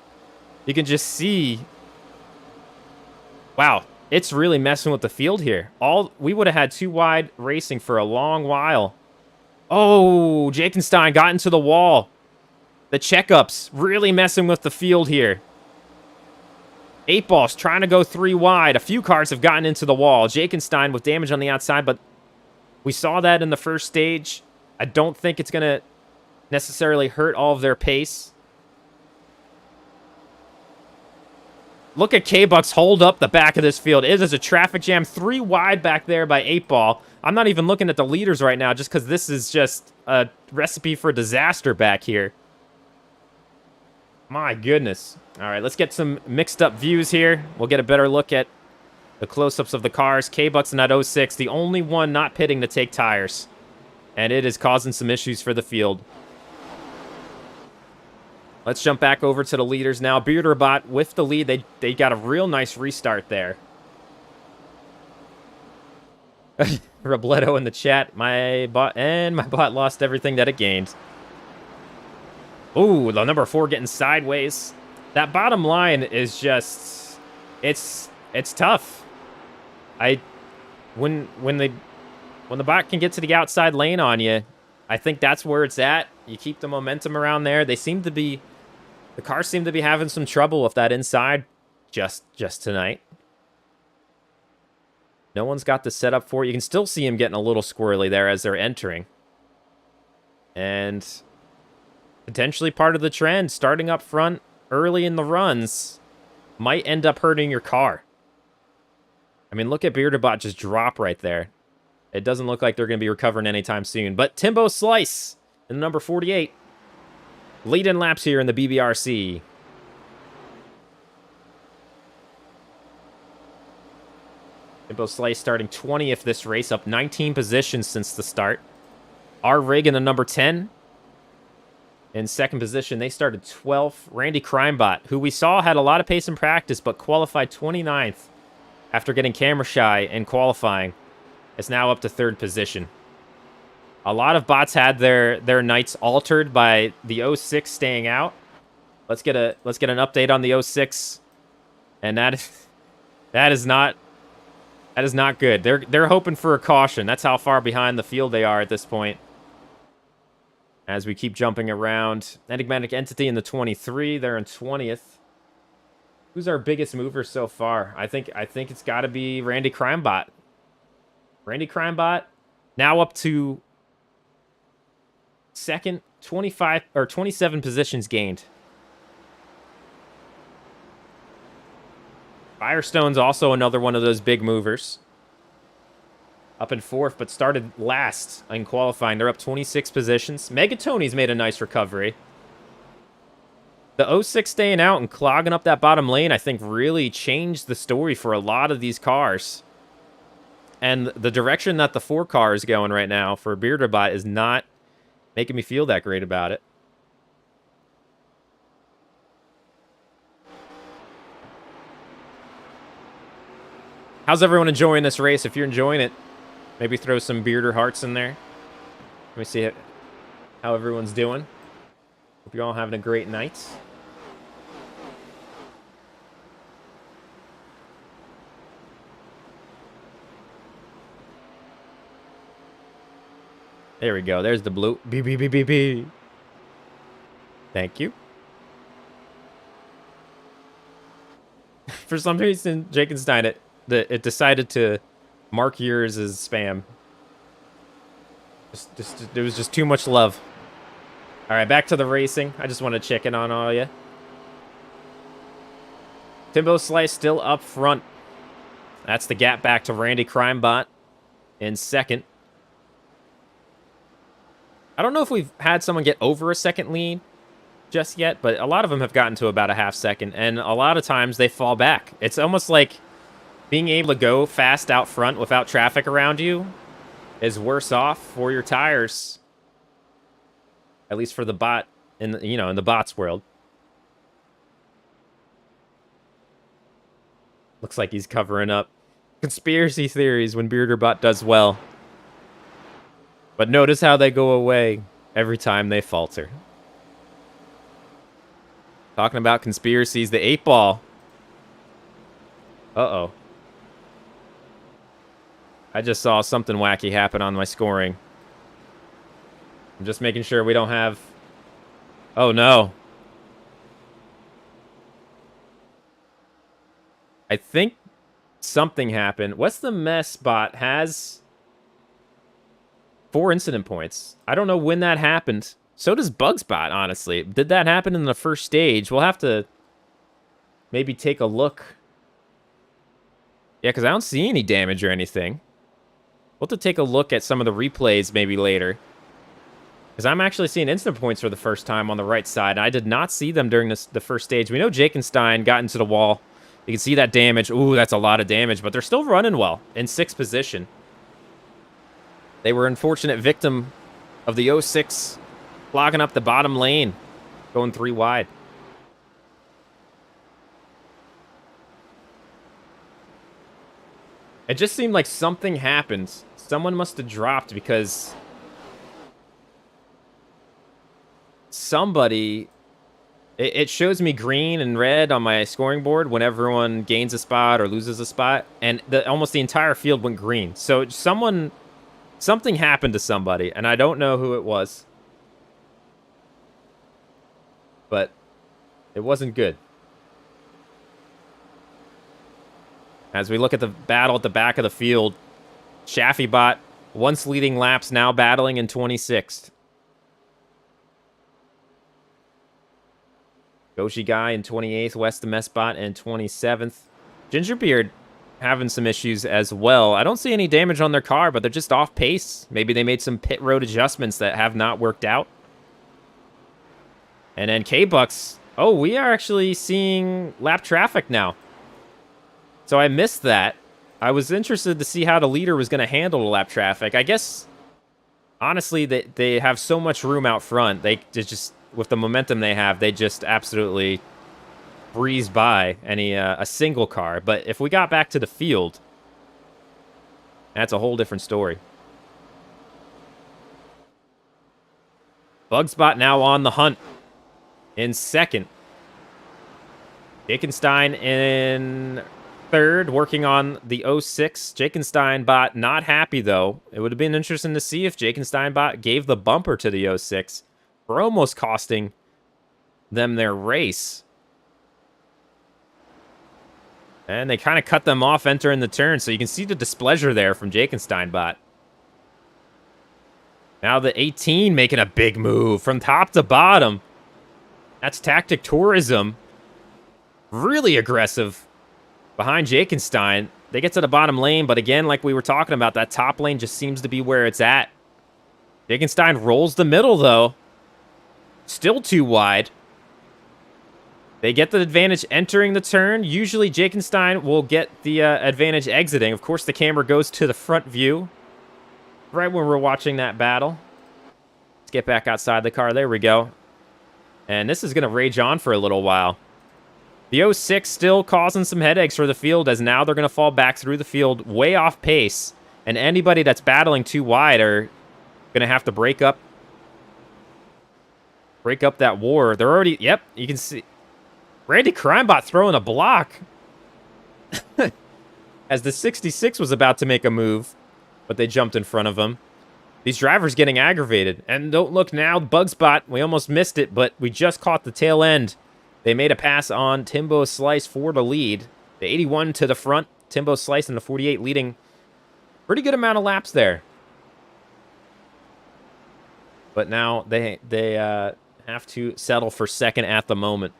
You can just see... Wow. It's really messing with the field here. We would have had 2 wide racing for a long while. Oh, Jakenstein got into the wall. The checkups really messing with the field here. 8-Ball's trying to go 3 wide. A few cars have gotten into the wall. Jakenstein with damage on the outside, but we saw that in the first stage. I don't think it's going to necessarily hurt all of their pace. Look at K-Bucks hold up the back of this field. It is a traffic jam. 3 wide back there by 8 Ball. I'm not even looking at the leaders right now just because this is just a recipe for disaster back here. My goodness. All right, let's get some mixed up views here. We'll get a better look at the close-ups of the cars. K-Bucks in that 06, the only one not pitting to take tires. And it is causing some issues for the field. Let's jump back over to the leaders now. Bearderbot with the lead. They got a real nice restart there. Robledo in the chat. My bot lost everything that it gained. Ooh, the number 4 getting sideways. That bottom line is just, it's tough. When the bot can get to the outside lane on you, I think that's where it's at. You keep the momentum around there. The cars seem to be having some trouble with that inside just tonight. No one's got the setup for it. You can still see him getting a little squirrely there as they're entering. And potentially part of the trend, starting up front early in the runs might end up hurting your car. I mean, look at Bearderbot just drop right there. It doesn't look like they're going to be recovering anytime soon. But Timbo Slice in number 48. Lead-in laps here in the BBRC. Timbo Slice starting 20th this race, up 19 positions since the start. R. Rig in the number 10. In second position, they started 12th. Randy Crimebot, who we saw had a lot of pace in practice, but qualified 29th after getting camera shy in qualifying, is now up to third position. A lot of bots had their nights altered by the 06 staying out. Let's get an update on the 06, and that is not good. They're hoping for a caution. That's how far behind the field they are at this point. As we keep jumping around, Enigmatic Entity in the 23. They're in 20th. Who's our biggest mover so far? I think it's got to be Randy Crimebot. Randy Crimebot now up to second, 25 or 27 positions gained. Firestone's also another one of those big movers. Up in fourth, but started last in qualifying. They're up 26 positions. Megatony's made a nice recovery. The 06 staying out and clogging up that bottom lane, I think, really changed the story for a lot of these cars. And the direction that the 4 car is going right now for Bearderbot is not making me feel that great about it. How's everyone enjoying this race? If you're enjoying it, maybe throw some Bearder hearts in there. Let me see how everyone's doing. Hope you're all having a great night. There we go. There's the blue. B. Thank you. For some reason, Jake and Stein, it decided to mark yours as spam. There was just too much love. All right, back to the racing. I just want to check in on all you. Timbo Slice still up front. That's the gap back to Randy Crimebot in second. I don't know if we've had someone get over a second lead just yet, but a lot of them have gotten to about a half second, and a lot of times they fall back. It's almost like being able to go fast out front without traffic around you is worse off for your tires. At least for the bot, in the bots world. Looks like he's covering up conspiracy theories when Bearderbot does well. But notice how they go away every time they falter. Talking about conspiracies, the 8 ball. Uh-oh. I just saw something wacky happen on my scoring. I'm just making sure we don't have... Oh, no. I think something happened. What's the mess bot has 4 incident points. I don't know when that happened. So does Bugsbot, honestly. Did that happen in the first stage? We'll have to maybe take a look. Yeah, because I don't see any damage or anything. We'll have to take a look at some of the replays maybe later. Because I'm actually seeing instant points for the first time on the right side. And I did not see them during the first stage. We know Jakenstein got into the wall. You can see that damage. Ooh, that's a lot of damage. But they're still running well in 6th position. They were an unfortunate victim of the 06 clogging up the bottom lane. Going 3 wide. It just seemed like something happened. Someone must have dropped because somebody... It shows me green and red on my scoring board when everyone gains a spot or loses a spot. And almost the entire field went green. So something happened to somebody, and I don't know who it was. But it wasn't good. As we look at the battle at the back of the field, Shaffybot, once leading laps, now battling in 26th. Goshi Guy in 28th, West Messbot in 27th. Gingerbeard having some issues as well. I don't see any damage on their car, but they're just off pace. Maybe they made some pit road adjustments that have not worked out. And then K-Bucks. Oh, we are actually seeing lap traffic now. So I missed that. I was interested to see how the leader was going to handle the lap traffic. I guess, honestly, they have so much room out front. They just, with the momentum they have, they just absolutely breeze by a single car. But if we got back to the field, that's a whole different story. Bugspot now on the hunt in 2nd. Jakenstein in 3rd, working on the 06. Jakenstein bot not happy, though. It would have been interesting to see if Jakenstein bot gave the bumper to the 06. We're almost costing them their race. And they kind of cut them off entering the turn, so you can see the displeasure there from Jakenstein bot. Now the 18 making a big move from top to bottom. That's Tactic Tourism. Really aggressive behind Jakenstein. They get to the bottom lane, but again, like we were talking about, that top lane just seems to be where it's at. Jakenstein rolls the middle, though. Still too wide. They get the advantage entering the turn. Usually, Jakenstein will get the advantage exiting. Of course, the camera goes to the front view right when we're watching that battle. Let's get back outside the car. There we go. And this is going to rage on for a little while. The 06 still causing some headaches for the field, as now they're going to fall back through the field way off pace. And anybody that's battling too wide are going to have to break up that war. They're already... Yep, you can see... Randy Crimebot throwing a block. As the 66 was about to make a move, but they jumped in front of him. These drivers getting aggravated. And don't look now, Bugspot, we almost missed it, but we just caught the tail end. They made a pass on Timbo Slice for the lead. The 81 to the front. Timbo Slice and the 48 leading. Pretty good amount of laps there. But now they have to settle for 2nd at the moment.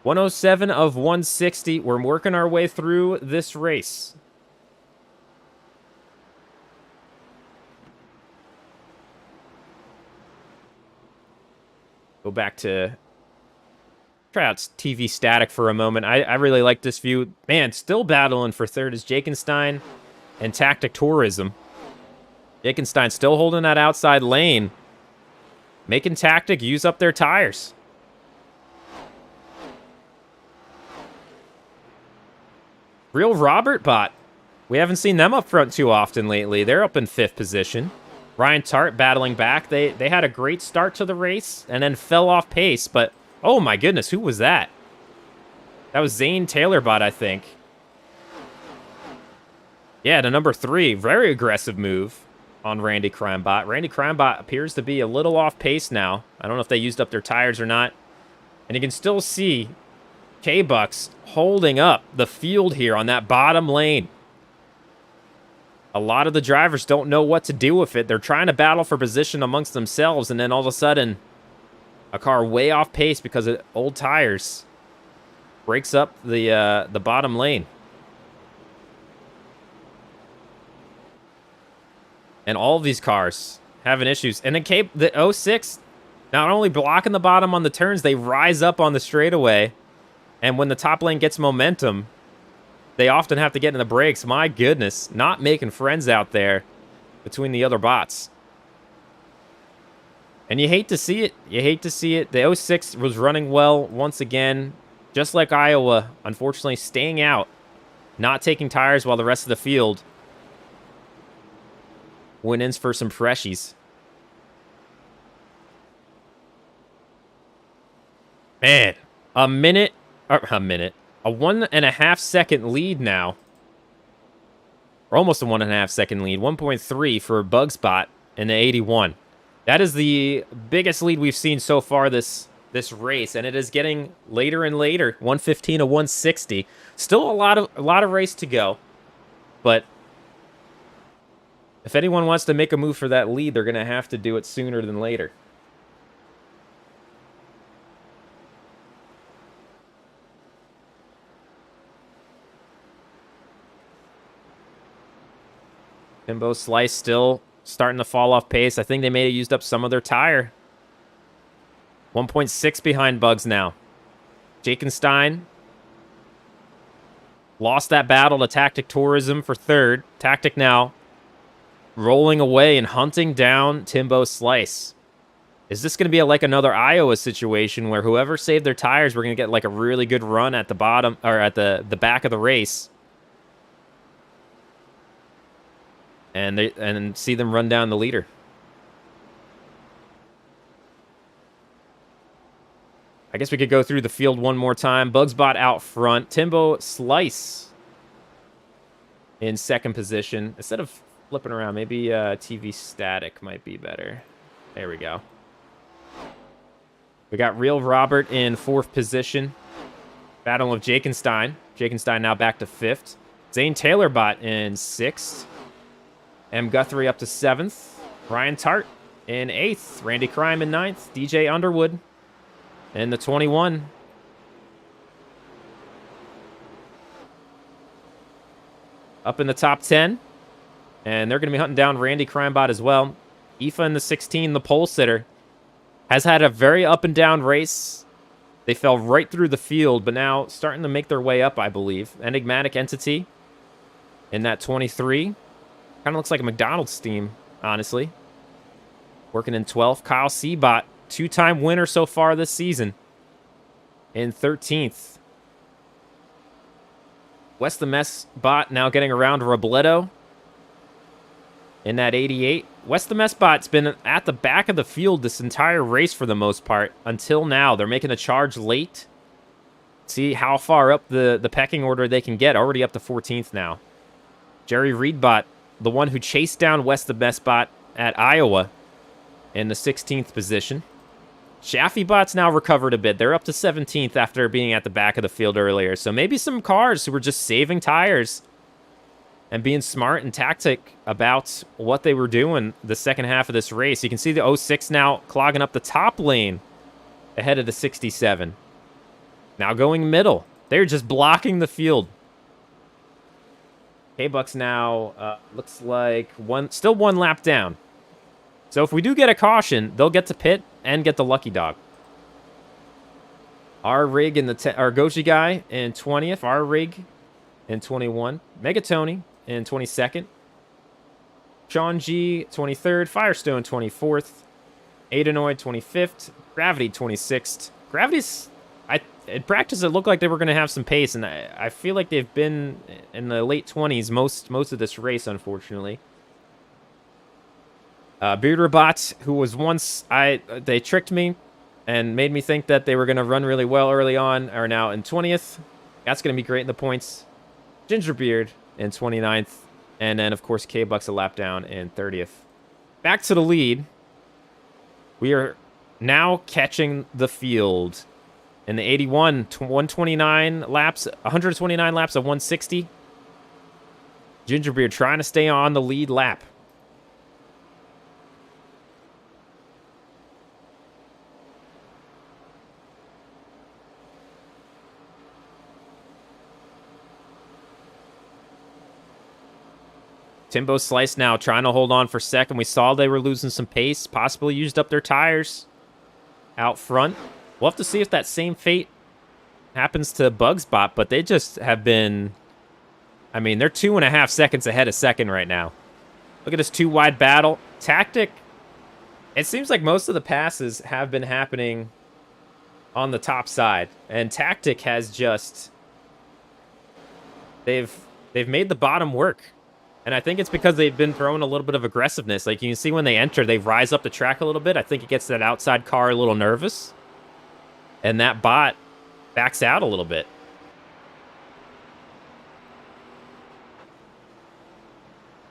107 of 160. We're working our way through this race. Go back to... Try out TV static for a moment. I really like this view. Man, still battling for 3rd is Jakenstein and Tactic Tourism. Jakenstein still holding that outside lane. Making Tactic use up their tires. Real Robert bot. We haven't seen them up front too often lately. They're up in 5th position. Ryan Tart battling back. They had a great start to the race and then fell off pace, but oh my goodness, who was that? That was Zane Taylorbot, I think. Yeah, the number 3. Very aggressive move on Randy Crimebot. Randy Crimebot appears to be a little off pace now. I don't know if they used up their tires or not. And you can still see K-Bucks holding up the field here on that bottom lane. A lot of the drivers don't know what to do with it. They're trying to battle for position amongst themselves, and then all of a sudden, a car way off pace because of old tires breaks up the bottom lane. And all of these cars having issues. And then the 06, not only blocking the bottom on the turns, they rise up on the straightaway. And when the top lane gets momentum, they often have to get in the brakes. My goodness, not making friends out there between the other bots. And you hate to see it. You hate to see it. The 06 was running well once again, just like Iowa, unfortunately staying out, not taking tires while the rest of the field went in for some freshies. Man, a 1.5 second lead now. Or almost a 1.5 second lead. 1.3 for Bugspot in the 81. That is the biggest lead we've seen so far this race, and it is getting later and later. 115 to 160. Still a lot of race to go, but if anyone wants to make a move for that lead, they're going to have to do it sooner than later. Timbo Slice still starting to fall off pace. I think they may have used up some of their tire. 1.6 behind Bugs now. Jakenstein lost that battle to Tactic Tourism for third. Tactic now rolling away and hunting down Timbo Slice. Is this going to be like another Iowa situation where whoever saved their tires, we're going to get like a really good run at the bottom or at the back of the race? And see them run down the leader. I guess we could go through the field one more time. Bugsbot out front. Timbo Slice in second position. Instead of flipping around, maybe TV static might be better. There we go. We got Real Robert in fourth position. Battle of Jakenstein. Jakenstein now back to fifth. Zane Taylorbot in sixth. M. Guthrie up to seventh. Ryan Tart in eighth. Randy Crime in ninth. DJ Underwood in the 21. Up in the top 10. And they're going to be hunting down Randy Crimebot as well. Aoife in the 16, the pole sitter, has had a very up and down race. They fell right through the field, but now starting to make their way up, I believe. Enigmatic Entity in that 23. Kind of looks like a McDonald's team, honestly. Working in 12th. Kyle Seabot, two-time winner so far this season, in 13th. West the Mess Bot now getting around Robledo in that 88. West the Mess Bot's been at the back of the field this entire race for the most part until now. They're making a charge late. See how far up the pecking order they can get. Already up to 14th now. Jerry Reedbot, the one who chased down West the Mess Bot at Iowa, in the 16th position. Shaffybot's now recovered a bit. They're up to 17th after being at the back of the field earlier. So maybe some cars who were just saving tires and being smart and tactic about what they were doing the second half of this race. You can see the 06 now clogging up the top lane ahead of the 67. Now going middle. They're just blocking the field. K-Bucks now looks like still one lap down. So if we do get a caution, they'll get to pit and get the lucky dog. R-Rig in the our Goji guy in 20th. R-Rig in 21. Megatony in 22nd. Sean G 23rd. Firestone 24th. Adenoid 25th. Gravity 26th. Gravity's, in practice it looked like they were going to have some pace, and I feel like they've been in the late 20s most of this race, unfortunately. Bearderbot, who was once they tricked me and made me think that they were going to run really well early on, are now in 20th. That's going to be great in the points. Gingerbeard in 29th. And then, of course, K-Bucks a lap down in 30th. Back to the lead. We are now catching the field in the 81. 129 laps, 129 laps of 160. Gingerbeard trying to stay on the lead lap. Timbo Slice now trying to hold on for second. We saw they were losing some pace, possibly used up their tires out front. We'll have to see if that same fate happens to Bugsbot, but they just have been... I mean, they're 2.5 seconds ahead of second right now. Look at this 2-wide battle. Tactic, it seems like most of the passes have been happening on the top side. And Tactic has just... They've made the bottom work. And I think it's because they've been throwing a little bit of aggressiveness. Like, you can see when they enter, they rise up the track a little bit. I think it gets that outside car a little nervous. And that bot backs out a little bit.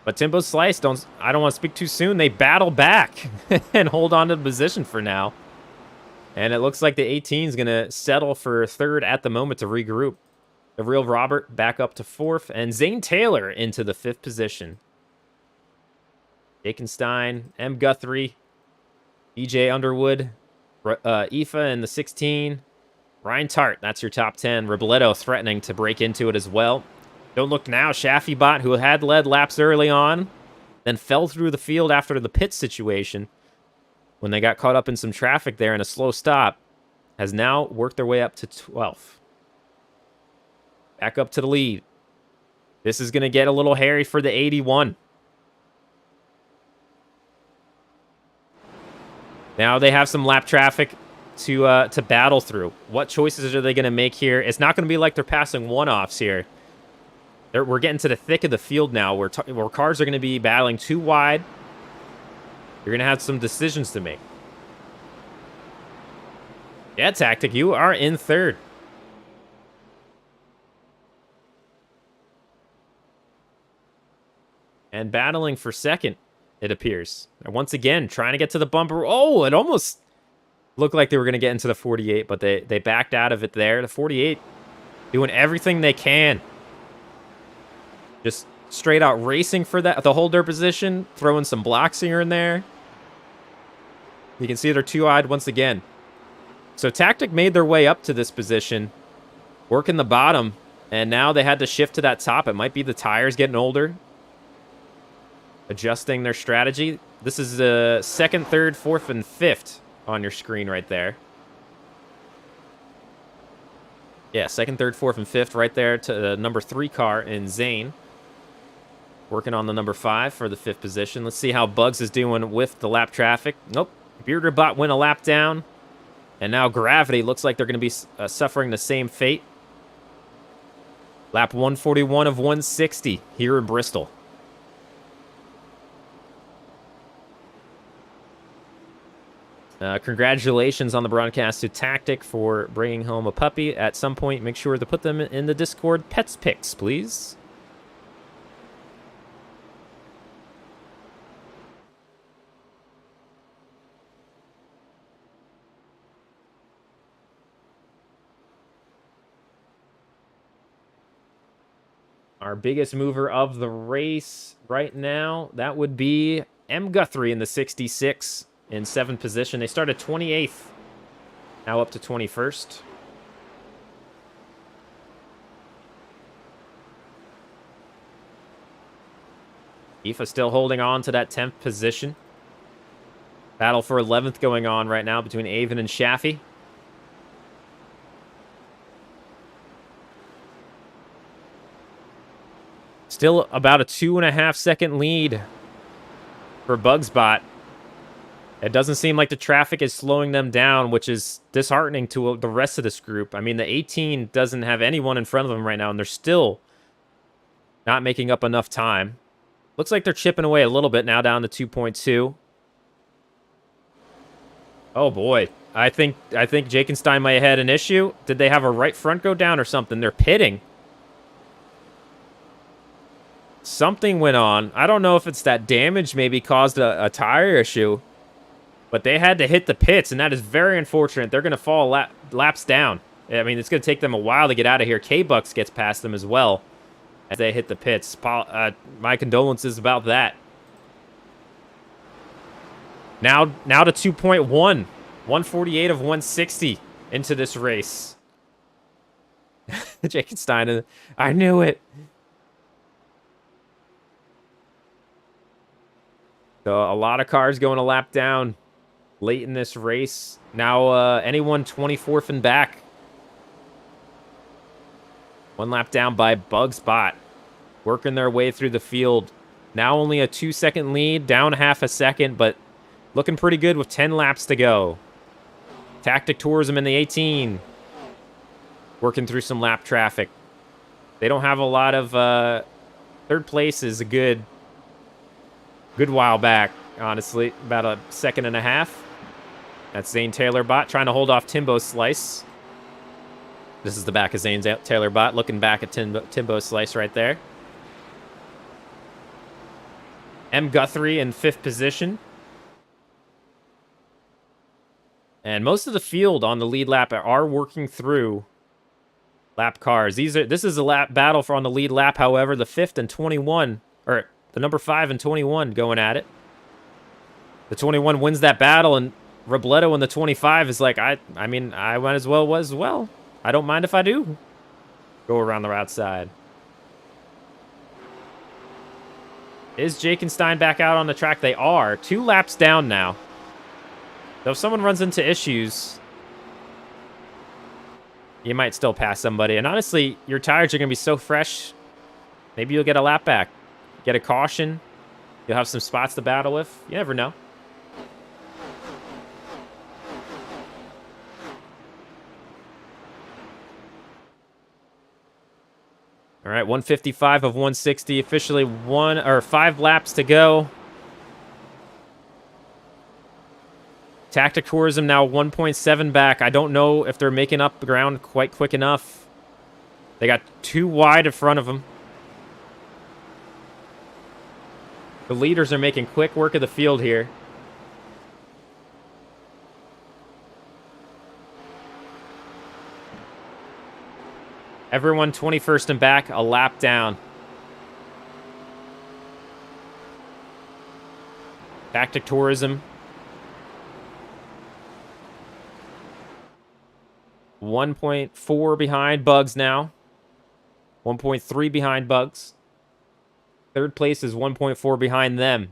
But Timbo Slice, I don't want to speak too soon. They battle back and hold on to the position for now. And it looks like the 18 is going to settle for third at the moment to regroup. The real Robert back up to fourth, and Zane Taylor into the 5th position. Jakenstein, M. Guthrie, EJ Underwood, Aoife in the 16. Ryan Tart, that's your top 10. Robledo threatening to break into it as well. Don't look now, Shaffy-Bot, who had led laps early on, then fell through the field after the pit situation when they got caught up in some traffic there in a slow stop, has now worked their way up to 12th. Back up to the lead. This is going to get a little hairy for the 81. Now they have some lap traffic to battle through. What choices are they going to make here? It's not going to be like they're passing one-offs here. We're getting to the thick of the field now where cars are going to be battling too wide. You're going to have some decisions to make. Yeah, Tactic, you are in third. And battling for second, it appears. And once again, trying to get to the bumper. Oh, it almost looked like they were going to get into the 48, but they backed out of it there. The 48 doing everything they can. Just straight out racing for the holder position, throwing some blocks here and there. You can see they're 2-eyed once again. So Tactic made their way up to this position, working the bottom, and now they had to shift to that top. It might be the tires getting older. Adjusting their strategy. This is the 2nd, 3rd, 4th, and 5th on your screen right there. Yeah, 2nd, 3rd, 4th, and 5th right there to the number 3 car in Zane. Working on the number 5 for the 5th position. Let's see how Bugs is doing with the lap traffic. Nope. Bearderbot went a lap down. And now Gravity looks like they're going to be suffering the same fate. Lap 141 of 160 here in Bristol. Congratulations on the broadcast to Tactic for bringing home a puppy. At some point, make sure to put them in the Discord pets pics, please. Our biggest mover of the race right now, that would be M. Guthrie in the 66. In 7th position. They started 28th. Now up to 21st. Aoife still holding on to that 10th position. Battle for 11th going on right now between Avon and Shaffy. Still about a 2.5 second lead for Bugsbot. It doesn't seem like the traffic is slowing them down, which is disheartening to the rest of this group. I mean, the 18 doesn't have anyone in front of them right now, and they're still not making up enough time. Looks like they're chipping away a little bit now, down to 2.2. Oh, boy. I think Jakenstein might have had an issue. Did they have a right front go down or something? They're pitting. Something went on. I don't know if it's that damage maybe caused a tire issue. But they had to hit the pits, and that is very unfortunate. They're going to fall laps down. I mean, it's going to take them a while to get out of here. K-Bucks gets past them as well as they hit the pits. My condolences about that. Now to 2.1. 148 of 160 into this race. Jakenstein, I knew it. So a lot of cars going a lap down late in this race. Now anyone 24th and back. 1 lap down by Bugs Bot. Working their way through the field. Now only a 2-second lead, down half a second, but looking pretty good with 10 laps to go. Tactic Tourism in the 18. Working through some lap traffic. They don't have a lot of... third place is a good while back, honestly. About a second and a half. That's Zane Taylor Bot trying to hold off Timbo Slice. This is the back of Zane Taylor Bot, looking back at Timbo Slice right there. M. Guthrie in 5th position. And most of the field on the lead lap are working through lap cars. This is a lap battle for on the lead lap, however. The 5th and 21, or the number 5 and 21 going at it. The 21 wins that battle, and Robledo in the 25 is like, I mean, I might as well. I don't mind if I do go around the outside. Is Jakenstein back out on the track? They are. 2 laps down now. So if someone runs into issues, you might still pass somebody. And honestly, your tires are going to be so fresh, maybe you'll get a lap back. Get a caution. You'll have some spots to battle with. You never know. All right, 155 of 160, officially 5 laps to go. Tactic Tourism now 1.7 back. I don't know if they're making up the ground quite quick enough. They got 2 wide in front of them. The leaders are making quick work of the field here. Everyone 21st and back, a lap down. Tactic Tourism. 1.4 behind Bugs now. 1.3 behind Bugs. 3rd place is 1.4 behind them.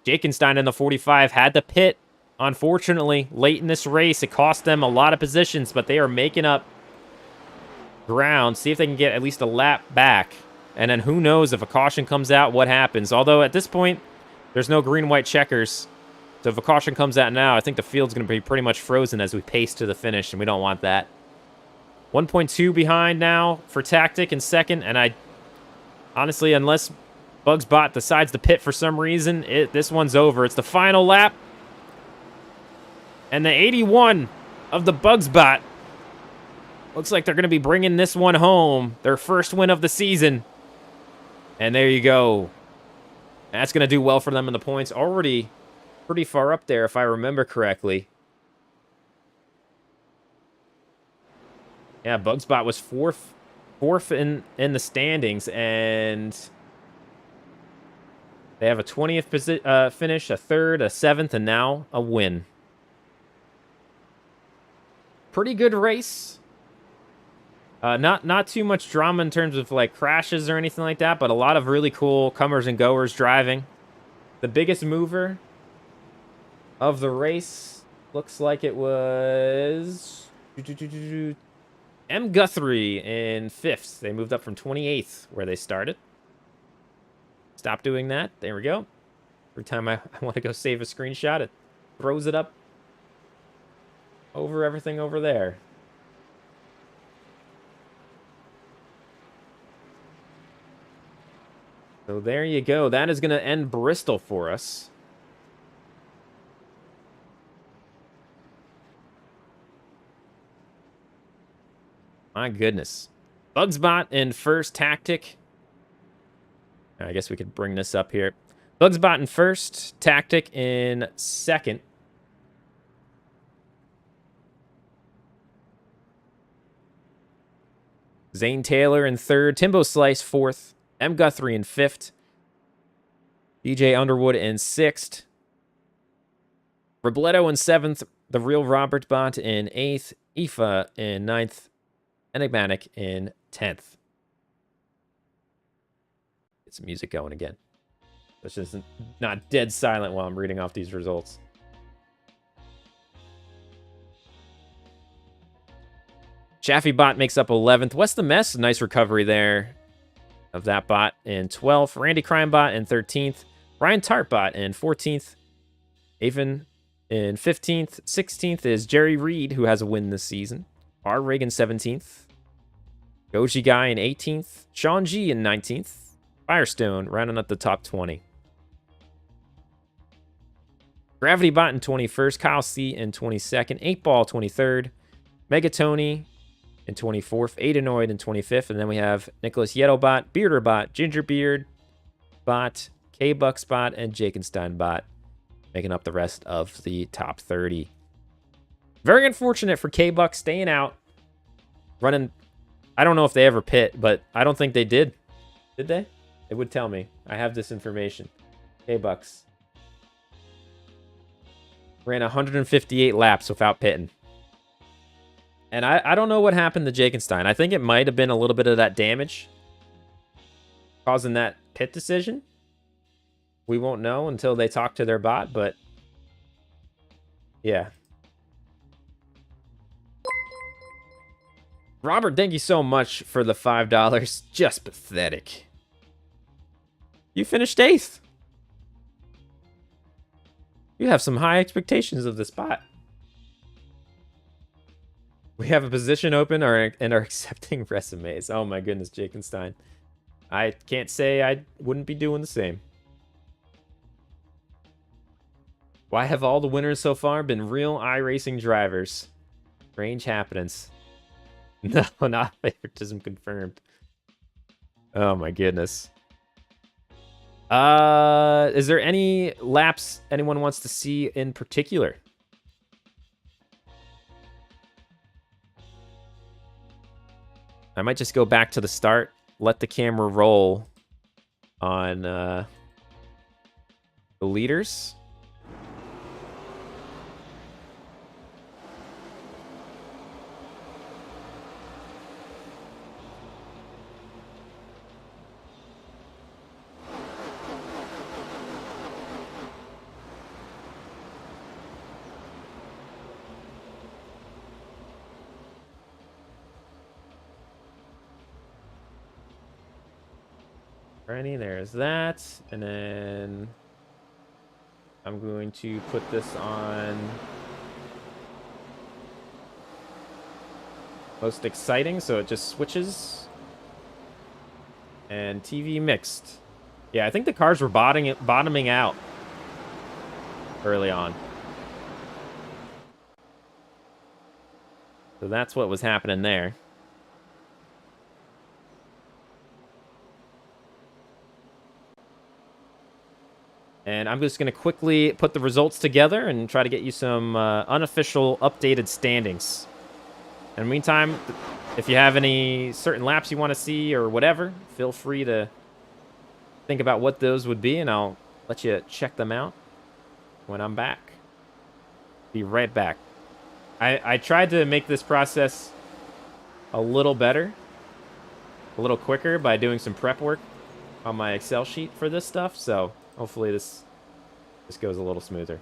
Jakenstein in the 45 had to pit. Unfortunately, late in this race, it cost them a lot of positions, but they are making up ground. See if they can get at least a lap back. And then who knows if a caution comes out, what happens. Although at this point, there's no green-white checkers. So if a caution comes out now, I think the field's going to be pretty much frozen as we pace to the finish, and we don't want that. 1.2 behind now for Tactic in 2nd, and honestly, unless Bugs Bot decides to pit for some reason, this one's over. It's the final lap. And the 81 of the Bugs Bot looks like they're going to be bringing this one home. Their first win of the season. And there you go. That's going to do well for them in the points. Already pretty far up there, if I remember correctly. Yeah, Bugs Bot was fourth in the standings, and they have a 20th finish, a 3rd, a 7th, and now a win. Pretty good race. Not too much drama in terms of like crashes or anything like that, but a lot of really cool comers and goers driving. The biggest mover of the race looks like it was M. Guthrie in 5th. They moved up from 28th where they started. Stop doing that. There we go. Every time I want to go save a screenshot, it throws it up over everything over there. So there you go. That is going to end Bristol for us. My goodness. Bugsbot in 1st, Tactic. I guess we could bring this up here. Bugsbot in 1st, Tactic in 2nd. Zane Taylor in 3rd. Timbo Slice 4th. M. Guthrie in 5th. DJ Underwood in 6th. Robledo in 7th. The Real Robert Bot in 8th. Aoife in 9th. Enigmatic in 10th. Get some music going again. It's just not dead silent while I'm reading off these results. Chaffee Bot makes up 11th. What's the Mess? Nice recovery there of that bot in 12th. Randy Crime Bot in 13th. Brian Tart Bot in 14th. Avon in 15th. 16th is Jerry Reed, who has a win this season. R. Rig in 17th. Goji Guy in 18th. Sean G in 19th. Firestone rounding up the top 20. Gravity Bot in 21st. Kyle C in 22nd. 8 Ball 23rd. Megatony in 24th. Adenoid in 25th. And then we have Nicholas Yettlebot, Bearderbot, Gingerbeard Bot, K-Bucks Bot, and Jakenstein Bot, making up the rest of the top 30. Very unfortunate for K-Bucks staying out. Running, I don't know if they ever pit, but I don't think they did. Did they? It would tell me. I have this information. K-Bucks ran 158 laps without pitting. And I don't know what happened to Jakenstein. I think it might have been a little bit of that damage causing that pit decision. We won't know until they talk to their bot, but yeah. Robert, thank you so much for the $5. Just pathetic. You finished 8th. You have some high expectations of this bot. We have a position open and are accepting resumes. Oh my goodness, Jakenstein. I can't say I wouldn't be doing the same. Why have all the winners so far been real iRacing drivers? Strange happenings. No, not favoritism confirmed. Oh my goodness. Is there any laps anyone wants to see in particular? I might just go back to the start, let the camera roll on the leaders. Alrighty, there's that. And then I'm going to put this on most exciting, so it just switches. And TV mixed. Yeah, I think the cars were bottoming out early on. So that's what was happening there. And I'm just going to quickly put the results together and try to get you some unofficial updated standings. In the meantime, if you have any certain laps you want to see or whatever, feel free to think about what those would be, and I'll let you check them out when I'm back. Be right back. I tried to make this process a little better, a little quicker by doing some prep work on my Excel sheet for this stuff, so hopefully this goes a little smoother.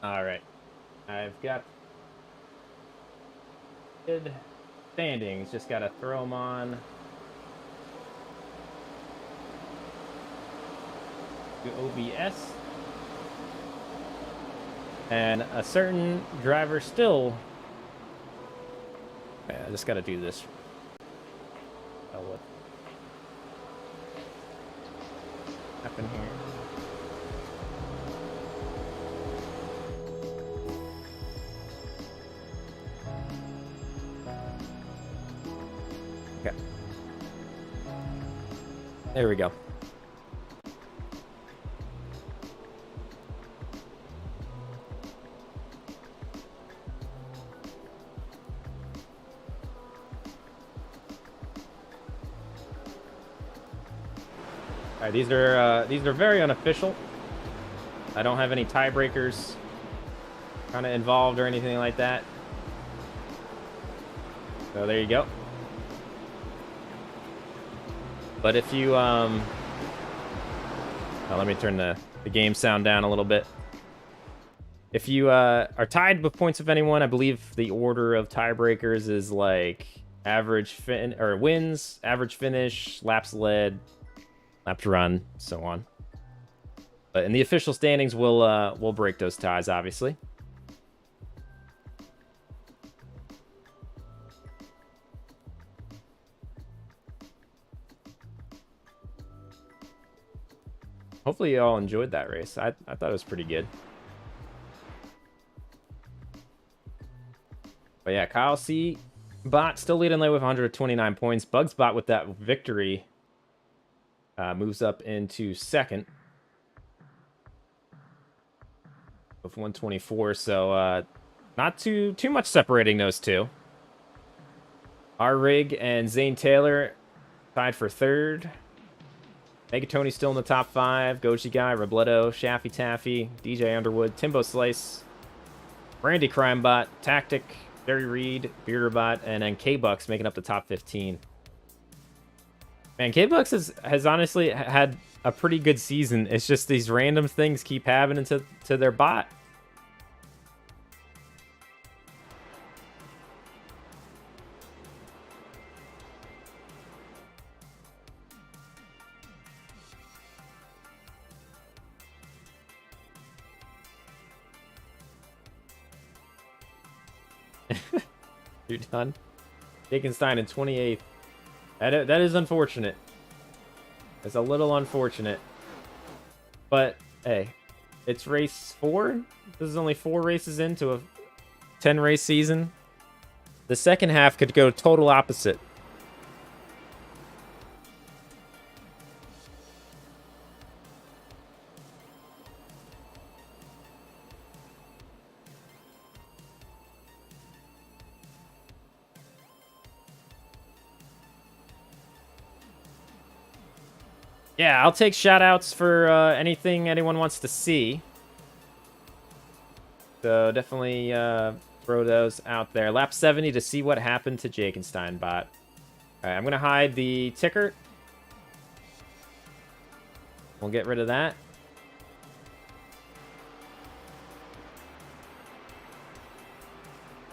All right. I've got good standings. Just got to throw them on. To OBS. And a certain driver still... Okay, I just got to do this. Oh, what happened here? Okay. There we go. All right, these are very unofficial. I don't have any tiebreakers kind of involved or anything like that. So there you go. But if you let me turn the game sound down a little bit. If you are tied with points of anyone, I believe the order of tiebreakers is like average wins, average finish, laps led, laps run, so on. But in the official standings, we'll break those ties, obviously. Hopefully you all enjoyed that race. I thought it was pretty good. But yeah, Kyle C. Bot still leading late with 129 points. Bugs Bot with that victory moves up into second with 124. So not too much separating those two. R-Rig and Zane Taylor tied for third. Megatony still in the top 5. Goji Guy, Robledo, Shaffy Taffy, DJ Underwood, Timbo Slice, Brandy Crimebot, Tactic, Jerry Reed, Bearderbot, and then K-Bucks making up the top 15. Man, K-Bucks has honestly had a pretty good season. It's just these random things keep happening to their bot. You're done. Jakenstein in 28th. That is unfortunate. It's a little unfortunate. But, hey, it's race 4. This is only 4 races into a 10-race season. The second half could go total opposite. Yeah, I'll take shout-outs for anything anyone wants to see. So definitely throw those out there. Lap 70 to see what happened to Jakenstein bot. All right, I'm going to hide the ticker. We'll get rid of that.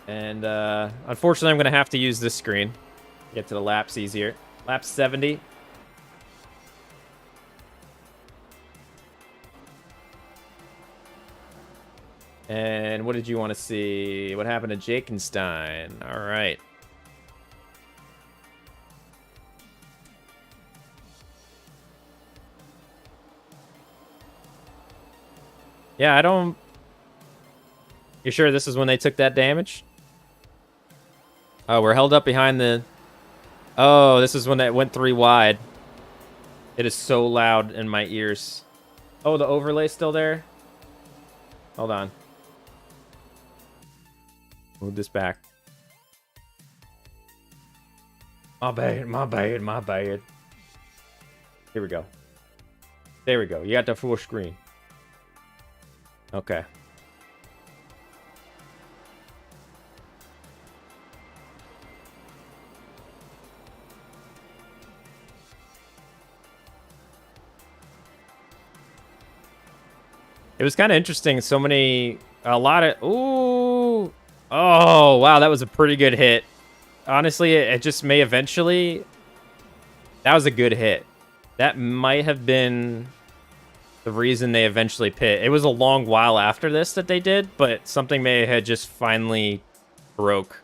And unfortunately, I'm going to have to use this screen to get to the laps easier. Lap 70. And what did you want to see? What happened to Jakenstein? All right. Yeah, I don't... You sure this is when they took that damage? Oh, we're held up behind the... Oh, this is when it went 3 wide. It is so loud in my ears. Oh, the overlay's still there? Hold on. Move this back. My bad, my bad, my bad. Here we go. There we go. You got the full screen. Okay. It was kind of interesting. So many A lot of... Ooh. Oh, wow. That was a pretty good hit. Honestly, it just may eventually... That was a good hit. That might have been the reason they eventually pit. It was a long while after this that they did, but something may have just finally broke.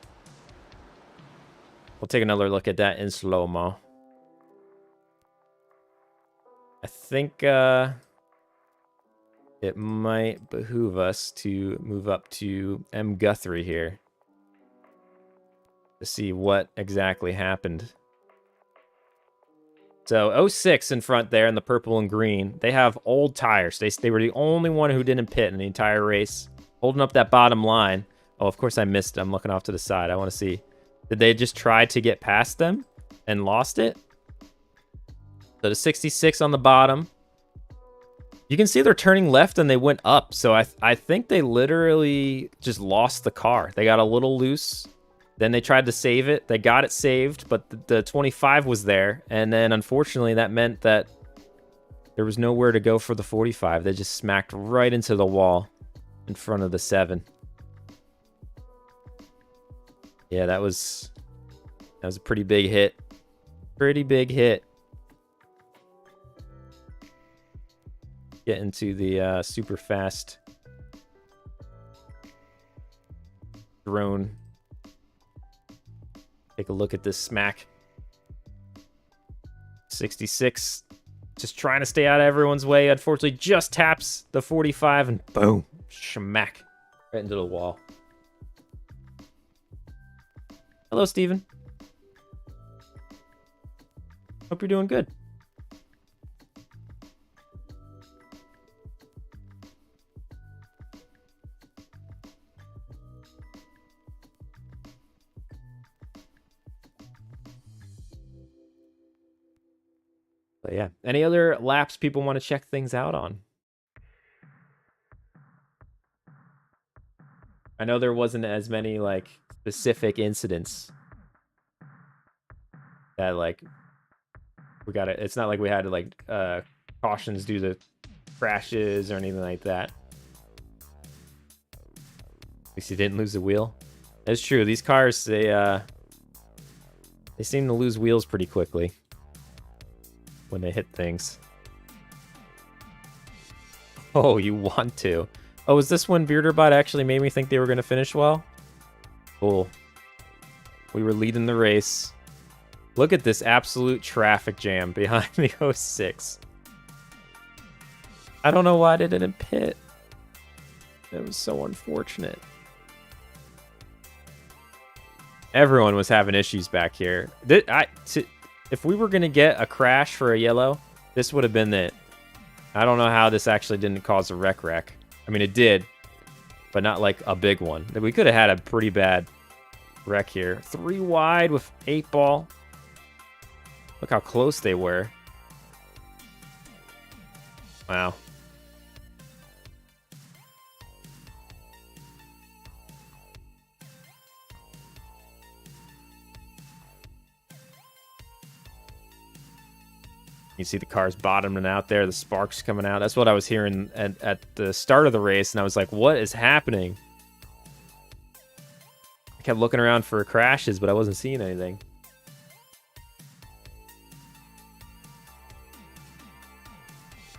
We'll take another look at that in slow-mo. I think it might behoove us to move up to M. Guthrie here to see what exactly happened. So 06 in front there in the purple and green. They have old tires. They were the only one who didn't pit in the entire race. Holding up that bottom line. Oh, of course I missed it. I'm looking off to the side. I want to see. Did they just try to get past them and lost it? So the 66 on the bottom. You can see they're turning left and they went up. So I think they literally just lost the car. They got a little loose. Then they tried to save it. They got it saved, but the 25 was there. And then unfortunately that meant that there was nowhere to go for the 45. They just smacked right into the wall in front of the 7. Yeah, that was a pretty big hit. Pretty big hit. Get into the super fast drone. Take a look at this smack. 66. Just trying to stay out of everyone's way. Unfortunately, just taps the 45 and boom. Schmack. Right into the wall. Hello, Steven. Hope you're doing good. But yeah, any other laps people want to check things out on? I know there wasn't as many like specific incidents that like we got it. It's not like we had to like cautions due to crashes or anything like that. At least you didn't lose the wheel. That's true. These cars, they seem to lose wheels pretty quickly when they hit things. Oh, you want to. Oh, is this when Bearderbot actually made me think they were going to finish well? Cool. We were leading the race. Look at this absolute traffic jam behind the 06. I don't know why they didn't pit. It was so unfortunate. Everyone was having issues back here. If we were going to get a crash for a yellow, this would have been it. I don't know how this actually didn't cause a wreck. I mean, it did, but not like a big one. We could have had a pretty bad wreck here. 3 wide with 8 ball. Look how close they were. Wow. You see the cars bottoming out there, the sparks coming out. That's what I was hearing at the start of the race, and I was like, what is happening? I kept looking around for crashes, but I wasn't seeing anything.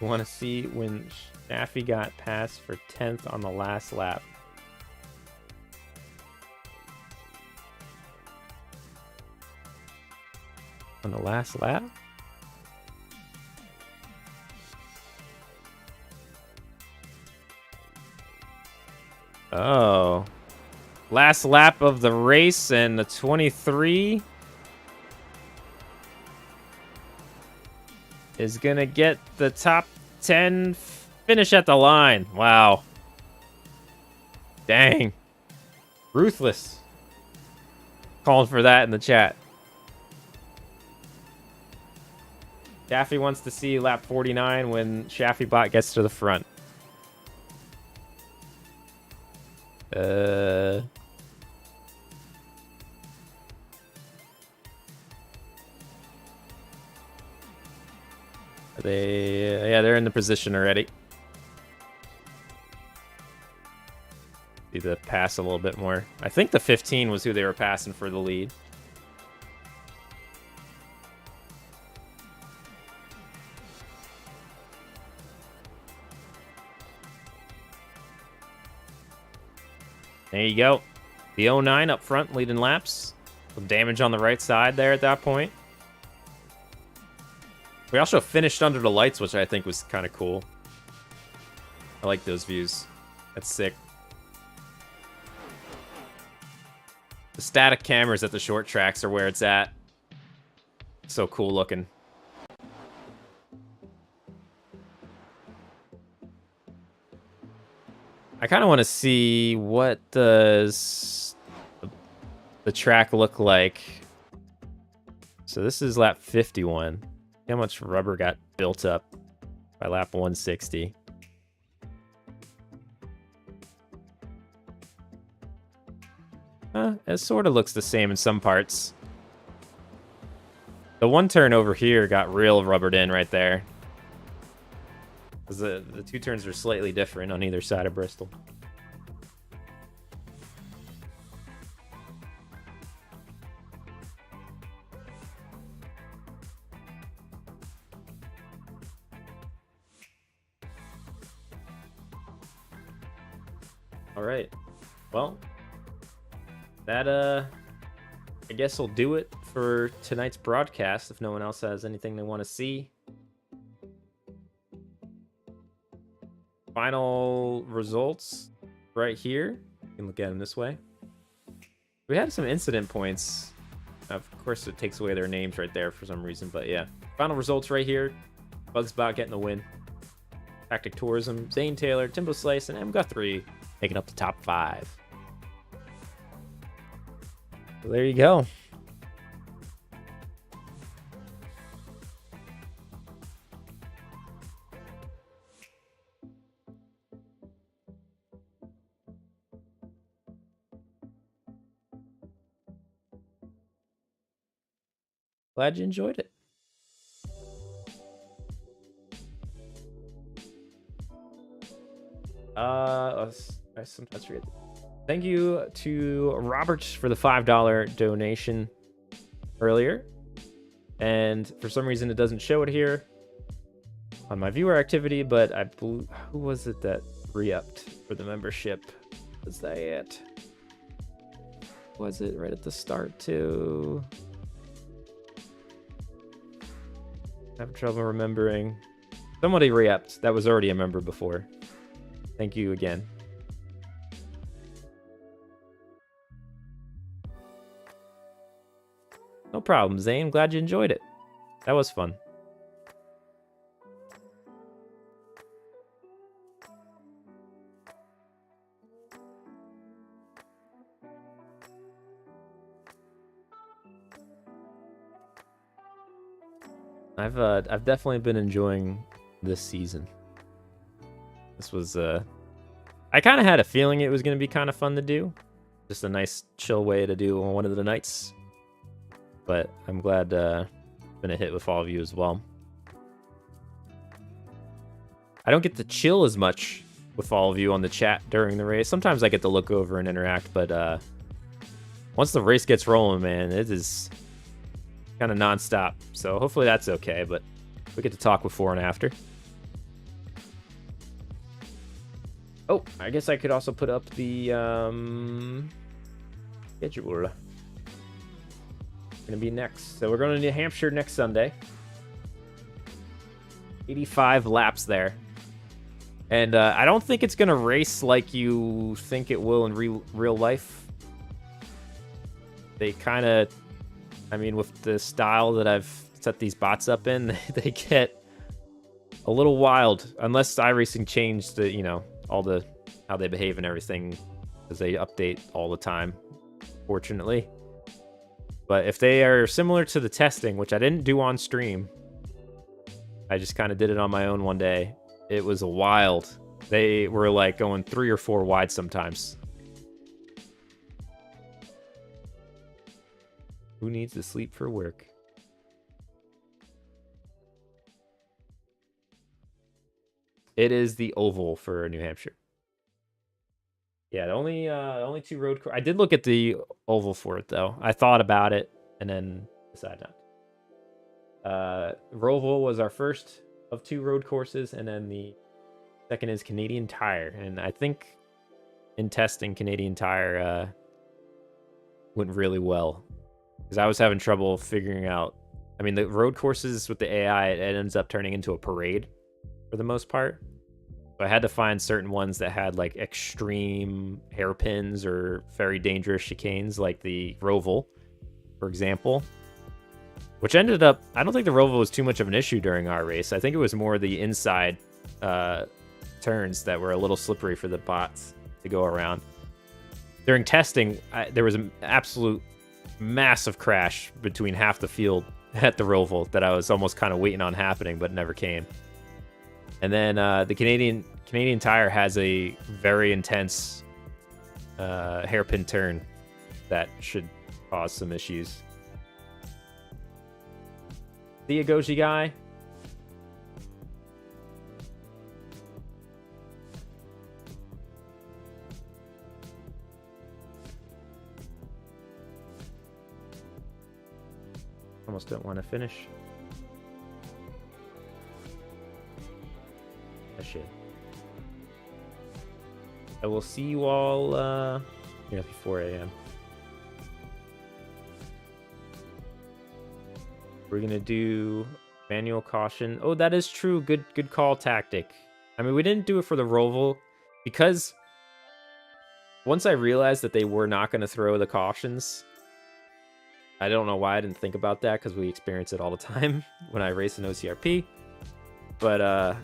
You want to see when Shaffy got passed for 10th on the last lap. On the last lap? Oh. Last lap of the race, and the 23 is going to get the top 10 finish at the line. Wow. Dang. Ruthless. Calling for that in the chat. Shaffy wants to see lap 49 when ShaffyBot gets to the front. Yeah, they're in the position already. See the pass a little bit more. I think the 15 was who they were passing for the lead. There you go. The 09 up front leading laps. Some damage on the right side there at that point. We also finished under the lights, which I think was kind of cool. I like those views. That's sick. The static cameras at the short tracks are where it's at. So cool looking. I kind of want to see what does the track look like. So this is lap 51. How much rubber got built up by lap 160? It sort of looks the same in some parts. The one turn over here got real rubbered in right there. Because the two turns are slightly different on either side of Bristol. All right. Well, that I guess will do it for tonight's broadcast if no one else has anything they want to see. Final results right here. You can look at them this way. We had some incident points. Of course, it takes away their names right there for some reason, but yeah. Final results right here. Bugsbot getting the win. Tactic Tourism, Zane Taylor, Timbo Slice, and M Guthrie making up the top 5. So there you go. Glad you enjoyed it. I sometimes forget. Thank you to Robert for the $5 donation earlier. And for some reason, it doesn't show it here on my viewer activity, but I believe, who was it that re-upped for the membership? Was that it? Was it right at the start too? I have trouble remembering. Somebody re-upped that was already a member before. Thank you again. No problem, Zane. Glad you enjoyed it. That was fun. I've definitely been enjoying this season. This was I kind of had a feeling it was going to be kind of fun to do. Just a nice chill way to do on one of the nights. But I'm glad been a hit with all of you as well. I don't get to chill as much with all of you on the chat during the race. Sometimes I get to look over and interact, but once the race gets rolling, man, it is kind of nonstop. So hopefully that's okay, but we get to talk before and after. Oh, I guess I could also put up the schedule. Gonna be next. So we're going to New Hampshire next Sunday. 85 laps there. And I don't think it's gonna race like you think it will in real life. They kind of, I mean, with the style that I've set these bots up in, they get a little wild. Unless iRacing changed the, you know, all the how they behave and everything, because they update all the time, fortunately. But if they are similar to the testing, which I didn't do on stream, I just kind of did it on my own one day. It was wild. They were like going 3 or 4 wide sometimes. Who needs to sleep for work? It is the oval for New Hampshire. Yeah, the only two road course. I did look at the oval for it though. I thought about it and then decided not. Roval was our first of two road courses, and then the second is Canadian Tire. And I think in testing, Canadian Tire went really well because I was having trouble figuring out. I mean, the road courses with the AI, it ends up turning into a parade for the most part. So I had to find certain ones that had like extreme hairpins or very dangerous chicanes, like the Roval, for example. Which ended up, I don't think the Roval was too much of an issue during our race. I think it was more the inside turns that were a little slippery for the bots to go around. During testing, there was an absolute massive crash between half the field at the Roval that I was almost kind of waiting on happening, but never came. And then the Canadian Tire has a very intense hairpin turn that should cause some issues. The Agoji guy. Almost don't want to finish. I should. I will see you all before 4 a.m. We're gonna do manual caution. Oh, that is true. Good call tactic. I mean, we didn't do it for the Roval because once I realized that they were not going to throw the cautions, I don't know why I didn't think about that because we experience it all the time when I race an OCRP. But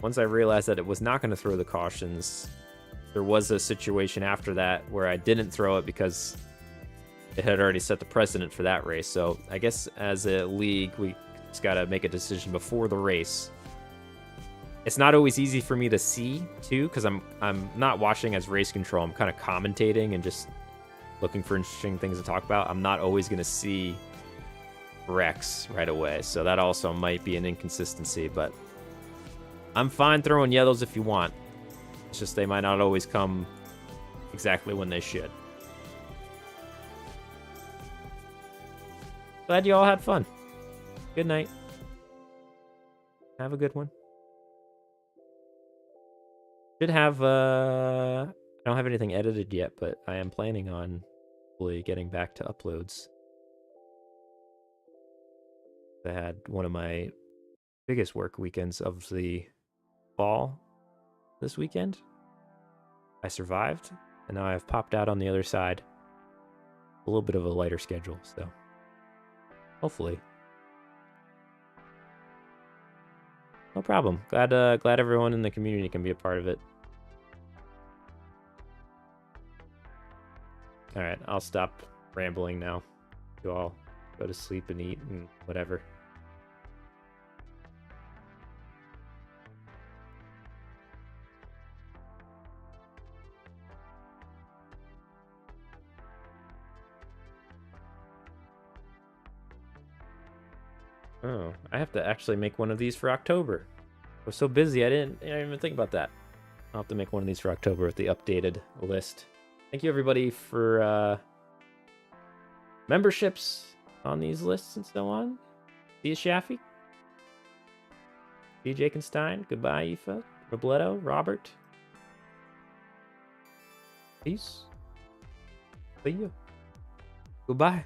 once I realized that it was not going to throw the cautions, there was a situation after that where I didn't throw it because it had already set the precedent for that race. So I guess as a league, we just got to make a decision before the race. It's not always easy for me to see too, because I'm not watching as race control. I'm kind of commentating and just looking for interesting things to talk about. I'm not always going to see wrecks right away, so that also might be an inconsistency. But I'm fine throwing yellows if you want. It's just they might not always come exactly when they should. Glad you all had fun. Good night. Have a good one. Should have, I don't have anything edited yet, but I am planning on hopefully getting back to uploads. I had one of my biggest work weekends of the fall this weekend. I survived, and now I've popped out on the other side. A little bit of a lighter schedule, so hopefully. No problem. Glad everyone in the community can be a part of it. All right, I'll stop rambling now. You all go to sleep and eat and whatever. Oh, I have to actually make one of these for October. I was so busy, I didn't even think about that. I'll have to make one of these for October with the updated list. Thank you, everybody, for memberships on these lists and so on. See you, Shafi. See you, Jakenstein. Goodbye, Aoife. Robledo, Robert. Peace. See you. Goodbye.